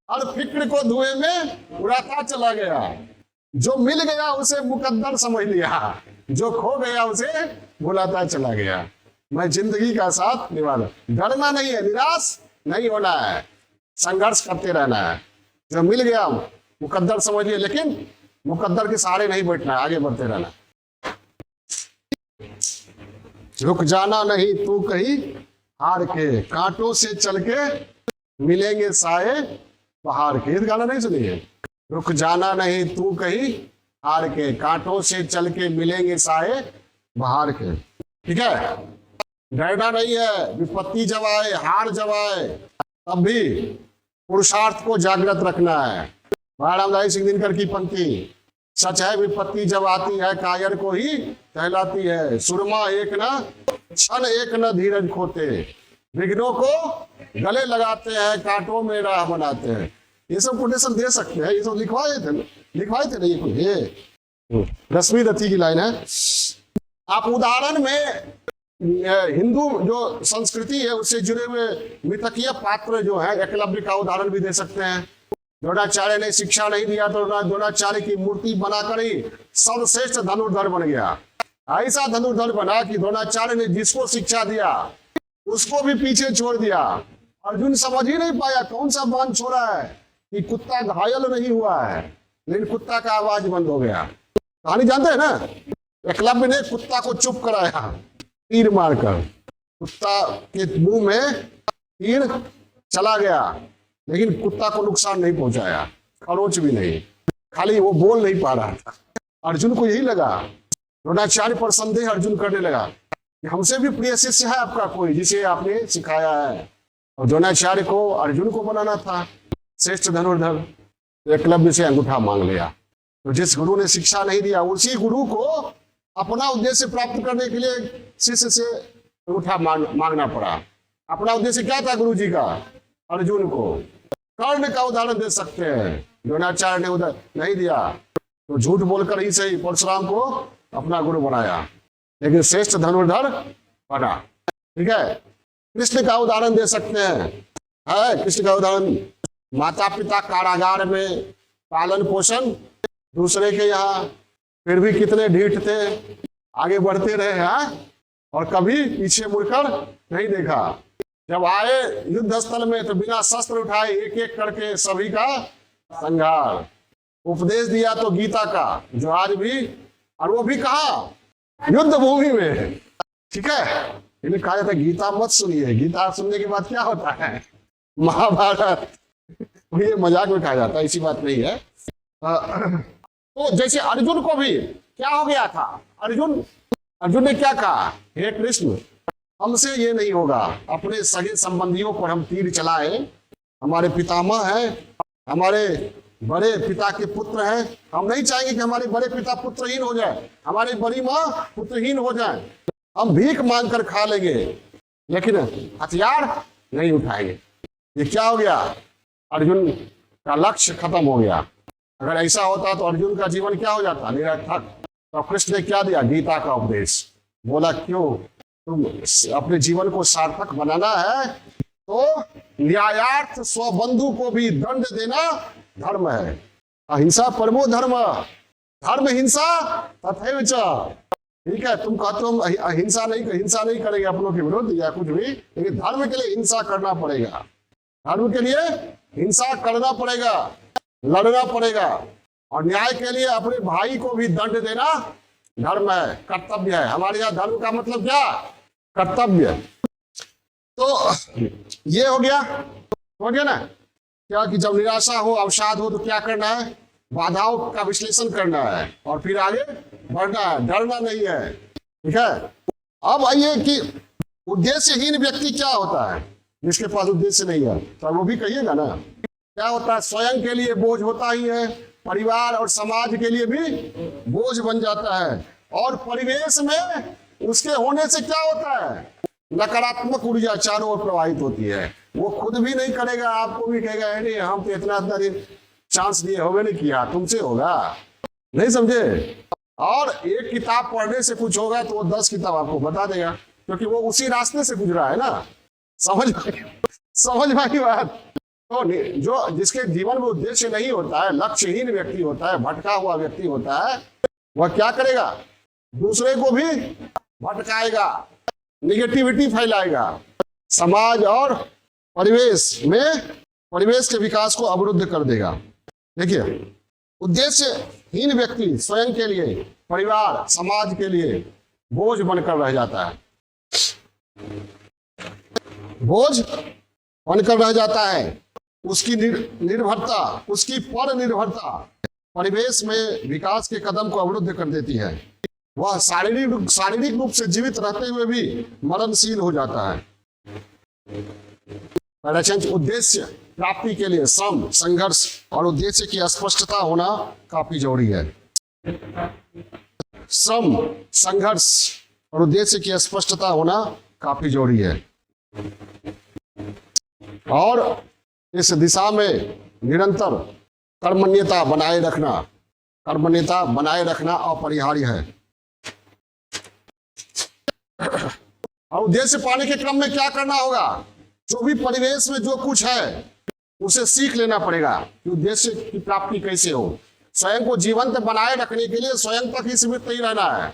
हर फिक्र को धुएं में उड़ाता चला गया। जो मिल गया उसे मुकद्दर समझ लिया, जो खो गया उसे भुलाता चला गया। मैं जिंदगी का साथ निभाना, डरना नहीं है, निराश नहीं होना है, संघर्ष करते रहना है। जो मिल गया मुकद्दर समझ लिया, लेकिन मुकद्दर के सहारे नहीं बैठना है, आगे बढ़ते रहना। रुक जाना नहीं तू कहीं हार के, कांटों से चल के मिलेंगे साए पहाड़ के। गाना नहीं सुनिए? रुक जाना नहीं तू कहीं हार के, कांटों से चल के मिलेंगे साए बहार के। ठीक है। डरना नहीं है, विपत्ति जब आए, हार जब आए, तब भी पुरुषार्थ को जागृत रखना है। महाराज रामदास सिंह दिनकर की पंक्ति, सच है विपत्ति जब आती है कायर को ही कहलाती है, सुरमा एक न क्षण एक न धीरज खोते, विघ्नों को गले लगाते हैं, कांटों में राह बनाते हैं। ये सब कोटेशन दे सकते हैं, ये सब लिखवाए थे नहीं? ये 10वीं रति की लाइन है। आप उदाहरण में हिंदू जो संस्कृति है उससे जुड़े हुए मिथकीय पात्र जो है, एकलव्य का उदाहरण भी दे सकते हैं। द्रोणाचार्य ने शिक्षा नहीं दिया तो द्रोणाचार्य की मूर्ति बनाकर ही सर्वश्रेष्ठ धनुर्धर बन गया। ऐसा धनुर्धर बना कि द्रोणाचार्य ने जिसको शिक्षा दिया उसको भी पीछे छोड़ दिया। अर्जुन समझ ही नहीं पाया कौन सा बांध छोड़ा है कि कुत्ता घायल नहीं हुआ है, लेकिन कुत्ता का आवाज बंद हो गया। कहानी जानते हैं ना? एकलव्य ने कुत्ता को चुप कराया तीर मारकर, कुत्ता के मुंह में तीर चला गया, लेकिन कुत्ता को नुकसान नहीं पहुंचाया, खरोच भी नहीं, खाली वो बोल नहीं पा रहा था। अर्जुन को यही लगा, द्रोणाचार्य पर संदेह अर्जुन करने लगा कि हमसे भी प्रिय शिष्य है आपका कोई जिसे आपने सिखाया है, और द्रोणाचार्य को अर्जुन को बनाना था श्रेष्ठ धनुर्धर। एकलव्य से अंगूठा मांग लिया। तो जिस गुरु ने शिक्षा नहीं दिया उसी गुरु को अपना उद्देश्य प्राप्त करने के लिए शिष्य से अंगूठा मांगना पड़ा। अपना उद्देश्य क्या था गुरु जी का? अर्जुन को। कर्ण का उदाहरण दे सकते हैं, द्रोणाचार्य ने उदाहरण नहीं दिया तो झूठ बोलकर ही सही परशुराम को अपना गुरु बनाया, लेकिन श्रेष्ठ धनुर्धर बना। ठीक है। कृष्ण का उदाहरण दे सकते हैं, है कृष्ण का उदाहरण, माता पिता कारागार में पालन पोषण दूसरे के यहाँ, फिर भी कितने ढीठ थे, आगे बढ़ते रहे हैं और कभी पीछे मुड़कर नहीं देखा। जब आए युद्ध स्थल में तो बिना शस्त्र उठाए एक एक करके सभी का संहार। उपदेश दिया तो गीता का, जो आज भी, और वो भी कहा युद्ध भूमि में। ठीक है। इन्हें कहा जाता है गीता मत सुनिए, गीता सुनने के बाद क्या होता है? महाभारत। ये मजाक में कहा जाता है, ऐसी बात नहीं है। तो जैसे अर्जुन को भी क्या हो गया था, अर्जुन ने क्या कहा, हे कृष्ण हमसे ये नहीं होगा, अपने सगे संबंधियों पर हम तीर चलाए, हमारे पितामह हैं, हमारे बड़े पिता के पुत्र हैं। हम नहीं चाहेंगे कि हमारे बड़े पिता पुत्रहीन हो जाए, हमारी बड़ी माँ पुत्रहीन हो जाए। हम भीख मांग कर खा लेंगे, लेकिन हथियार नहीं उठाएंगे। ये क्या हो गया? अर्जुन का लक्ष्य खत्म हो गया। अगर ऐसा होता तो अर्जुन का जीवन क्या हो जाता? निरर्थक। तो कृष्ण ने क्या दिया? गीता का उपदेश। बोला क्यों? तुम अपने जीवन को सार्थक बनाना है तो न्यायार्थ स्वबंधु को भी दंड देना धर्म है। अहिंसा परमो धर्म, धर्म हिंसा तथैव च। ठीक है, तुम कहते हो हिंसा नहीं करेंगे अपनों के विरुद्ध या कुछ भी, लेकिन धर्म के लिए हिंसा करना पड़ेगा। धर्म के लिए हिंसा करना पड़ेगा, लड़ना पड़ेगा, और न्याय के लिए अपने भाई को भी दंड देना धर्म है, कर्तव्य है। हमारे यहाँ धर्म का मतलब क्या? कर्तव्य। तो ये हो गया ना क्या कि जब निराशा हो, अवसाद हो तो क्या करना है? बाधाओं का विश्लेषण करना है और फिर आगे बढ़ना है, डरना नहीं है। ठीक है, अब आइए कि उद्देश्यहीन व्यक्ति क्या होता है? जिसके पास उद्देश्य नहीं है, तो वो भी कहिएगा ना क्या होता है? स्वयं के लिए बोझ होता ही है, परिवार और समाज के लिए भी बोझ बन जाता है, और परिवेश में उसके होने से क्या होता है? नकारात्मक ऊर्जा चारों ओर प्रवाहित होती है। वो खुद भी नहीं करेगा, आपको भी कहेगा अरे हम तो इतना दिन चांस दिए, होगा नहीं किया, तुमसे होगा, नहीं समझे? और एक किताब पढ़ने से कुछ होगा तो वो 10 किताब आपको बता देगा, क्योंकि वो उसी रास्ते से गुजरा है ना। समझ भाई बात। तो जो जिसके जीवन में उद्देश्य नहीं होता है, लक्ष्यहीन व्यक्ति होता है, भटका हुआ व्यक्ति होता है, वह क्या करेगा? दूसरे को भी भटकाएगा, निगेटिविटी फैलाएगा, समाज और परिवेश के विकास को अवरुद्ध कर देगा। देखिए, उद्देश्यहीन व्यक्ति स्वयं के लिए, परिवार, समाज के लिए बोझ बनकर रह जाता है, बोझ बनकर रह जाता है। उसकी निर्भरता, उसकी पर निर्भरता परिवेश में विकास के कदम को अवरुद्ध कर देती है। वह शारीरिक रूप से जीवित रहते हुए भी मरणशील हो जाता है। उद्देश्य प्राप्ति के लिए श्रम, संघर्ष और उद्देश्य की स्पष्टता होना काफी जरूरी है। श्रम, संघर्ष और उद्देश्य की स्पष्टता होना काफी जरूरी है, और इस दिशा में निरंतर कर्मण्यता बनाए रखना अपरिहार्य है। और उद्देश्य पाने के क्रम में क्या करना होगा? जो भी परिवेश में जो कुछ है उसे सीख लेना पड़ेगा कि उद्देश्य की प्राप्ति कैसे हो। स्वयं को जीवंत बनाए रखने के लिए स्वयं तक ही सीमित नहीं रहना है।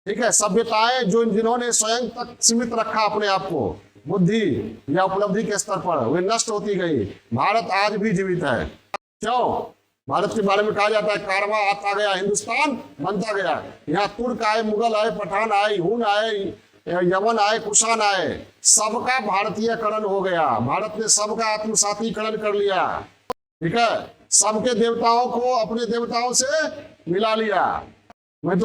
ठीक है, सभ्यताएं जिन्होंने स्वयं तक सीमित रखा अपने आप को बुद्धि या उपलब्धि के स्तर पर, वे नष्ट होती गई। भारत आज भी जीवित है। क्यों? भारत के बारे में कहा जाता है कारवां आता गया, हिंदुस्तान बनता गया। यहाँ तुर्क आए, मुगल आए, पठान आए, हुन आए, यमन आए, कुषाण आए, सबका भारतीयकरण हो गया। भारत ने सबका आत्मसातीकरण कर लिया। ठीक है, सबके देवताओं को अपने देवताओं से मिला लिया। हम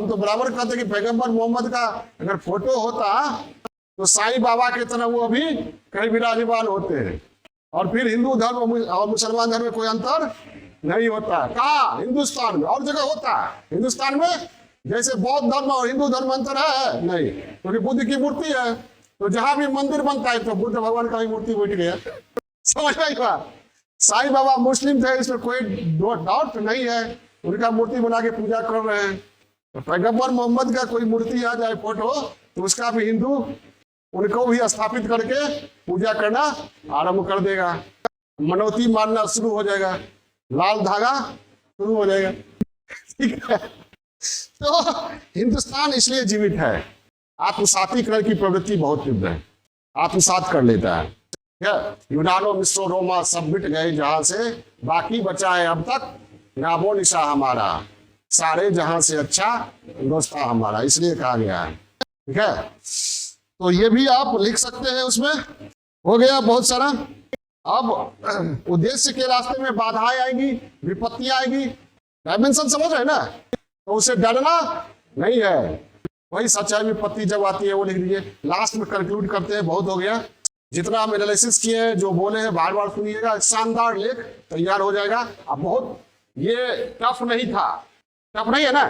तो बराबर कहते कि पैगंबर मोहम्मद का अगर फोटो होता तो साईं बाबा के तरह वो अभी कहीं विराजमान होते हैं। और फिर हिंदू धर्म और मुसलमान धर्म में कोई अंतर नहीं होता। कहाँ? हिंदुस्तान में। और जगह होता है हिंदुस्तान में, जैसे बौद्ध धर्म और हिंदू धर्म अंतर है नहीं, क्योंकि बुद्ध की मूर्ति है, तो जहां भी मंदिर बनता है तो बुद्ध भगवान का भी मूर्ति बैठ गया। समझ में बात? साईं बाबा मुस्लिम थे, इसमें कोई डाउट नहीं है, उनका मूर्ति बना के पूजा कर रहे हैं। तो पैगंबर मोहम्मद का कोई मूर्ति आ जाए फोटो, तो उसका भी हिंदू उनको भी स्थापित करके पूजा करना आरंभ कर देगा। मनौती मानना शुरू हो जाएगा, लाल धागा शुरू हो जाएगा। ठीक है, तो हिंदुस्तान इसलिए जीवित है, आत्मसातीकरण की प्रवृत्ति बहुत तीव्र है, आत्मसात कर लेता है। यूनानो, मिस्रो, रोमा सब मिट गए जहां से, बाकी बचा है अब तक नामो निशा हमारा, सारे जहां से अच्छा दोस्ता हमारा, इसलिए कहा गया है। ठीक है, तो ये भी आप लिख सकते हैं। उसमें हो गया बहुत सारा। अब उद्देश्य के रास्ते में बाधाएं आएंगी, विपत्तियां आएंगी, डायमेंशन समझ रहे ना, तो उसे डरना नहीं है। वही सच्चाई विपत्ति जब आती है वो लिख दीजिए। लास्ट में कंक्लूड करते हैं, बहुत हो गया। जितना हम एनालिसिस किए हैं, जो बोले हैं बार बार सुनिएगा, शानदार लेख तैयार हो जाएगा। अब बहुत ये टफ नहीं था, टफ नहीं है ना,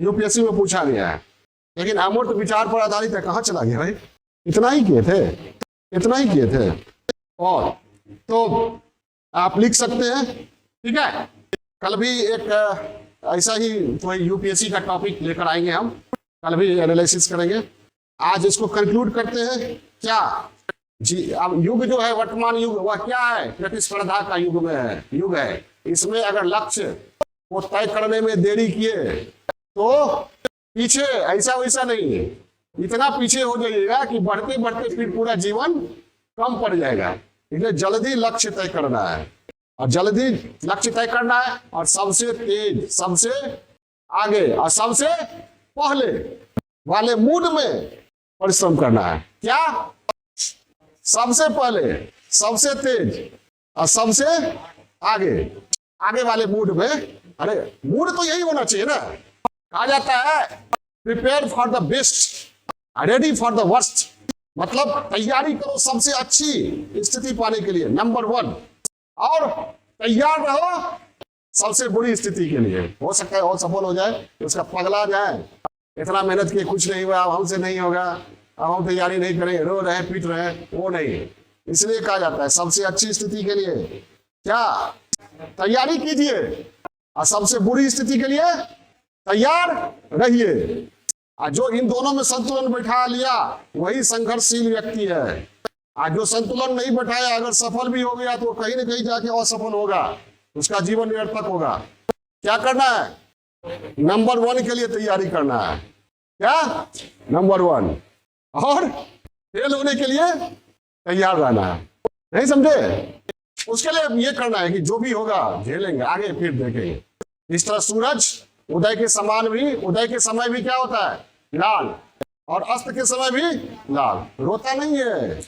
यूपीएससी में पूछा गया है, लेकिन अमूर्त विचार पर आधारित है। कहाँ चला गया भाई, इतना ही किए थे, इतना ही किए थे। और तो आप लिख सकते हैं, ठीक है। कल भी एक ऐसा ही कोई यूपीएससी का टॉपिक लेकर आएंगे, हम कल भी एनालिसिस करेंगे। आज इसको कंक्लूड करते हैं क्या जी। अब युग जो है, वर्तमान युग, वह क्या है, प्रतिस्पर्धा का युग में है, युग है। इसमें अगर लक्ष्य को तय करने में देरी किए तो पीछे, ऐसा वैसा नहीं है, इतना पीछे हो जाइएगा कि बढ़ते बढ़ते फिर पूरा जीवन कम पड़ जाएगा। इसलिए जल्दी लक्ष्य तय करना है, और जल्दी लक्ष्य तय करना है, और सबसे तेज, सबसे आगे और सबसे पहले वाले मूड में परिश्रम करना है। क्या? सबसे पहले, सबसे तेज और सबसे आगे, आगे वाले मूड में। अरे मूड तो यही होना चाहिए ना। कहा जाता है prepare for the best, ready for the worst, मतलब तैयारी करो सबसे अच्छी स्थिति पाने के लिए, नंबर 1, और तैयार रहो सबसे बुरी स्थिति के लिए। हो सकता है और सफल हो जाए, उसका पगला जाए, इतना मेहनत किए कुछ नहीं हुआ, अब हमसे नहीं होगा, अब हम तैयारी नहीं करेंगे, रो रहे पीट रहे, वो नहीं। इसलिए कहा जाता है सबसे अच्छी स्थिति के लिए क्या तैयारी कीजिए, और सबसे बुरी स्थिति के लिए तैयार रहिए। और जो इन दोनों में संतुलन बैठा लिया वही संघर्षशील व्यक्ति है। आज जो संतुलन नहीं बैठाया, अगर सफल भी हो गया तो कहीं ना कहीं जाके असफल होगा, उसका जीवन निरर्थक होगा। क्या करना है? नंबर 1 के लिए तैयारी करना है। क्या? नंबर 1। और फेल होने के लिए तैयार रहना है। नहीं समझे? उसके लिए ये करना है कि जो भी होगा झेलेंगे, आगे फिर देखेंगे। इस तरह सूरज उदय के समान भी, उदय के समय भी क्या होता है? लाल, और अस्त के समय भी लाल, रोता नहीं है,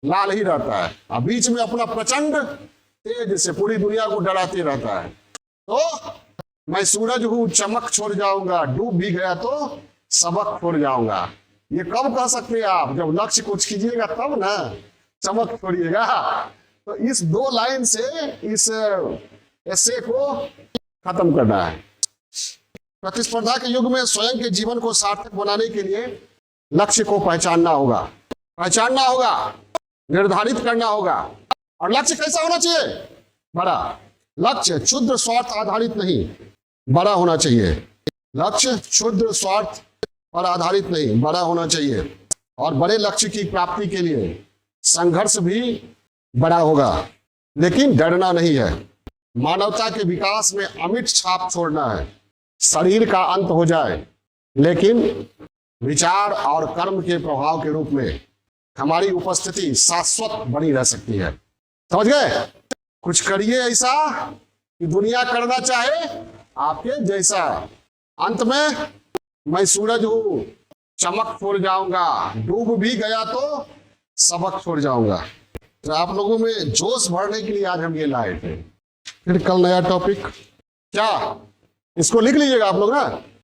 लाल ही रहता है, और बीच में अपना प्रचंड तेज से पूरी दुनिया को डराते रहता है। तो मैं सूरज हूं, चमक छोड़ जाऊंगा, डूब भी गया तो सबक छोड़ जाऊंगा। ये कब कह सकते हैं आप? जब लक्ष्य कुछ कीजिएगा तब ना, चमक छोड़िएगा। तो इस 2 लाइन से इस एसे को खत्म करना है। प्रतिस्पर्धा के युग में स्वयं के जीवन को सार्थक बनाने के लिए लक्ष्य को पहचानना होगा, पहचानना होगा, निर्धारित करना होगा। और लक्ष्य कैसा होना चाहिए? बड़ा। लक्ष्य क्षुद्र स्वार्थ आधारित नहीं, बड़ा होना चाहिए। लक्ष्य क्षुद्र स्वार्थ पर आधारित नहीं, बड़ा होना चाहिए। और बड़े लक्ष्य की प्राप्ति के लिए संघर्ष भी बड़ा होगा, लेकिन डरना नहीं है। मानवता के विकास में अमिट छाप छोड़ना है। शरीर का अंत हो जाए, लेकिन विचार और कर्म के प्रभाव के रूप में हमारी उपस्थिति शाश्वत बनी रह सकती है। समझ गए? कुछ करिए ऐसा कि दुनिया करना चाहे आपके जैसा। अंत में मैं सूरज हूं, चमक छोड़ जाऊंगा, डूब भी गया तो सबक छोड़ जाऊंगा। तो आप लोगों में जोश भरने के लिए आज हम ये लाए थे। फिर कल नया टॉपिक। क्या? इसको लिख लीजिएगा आप लोग ना।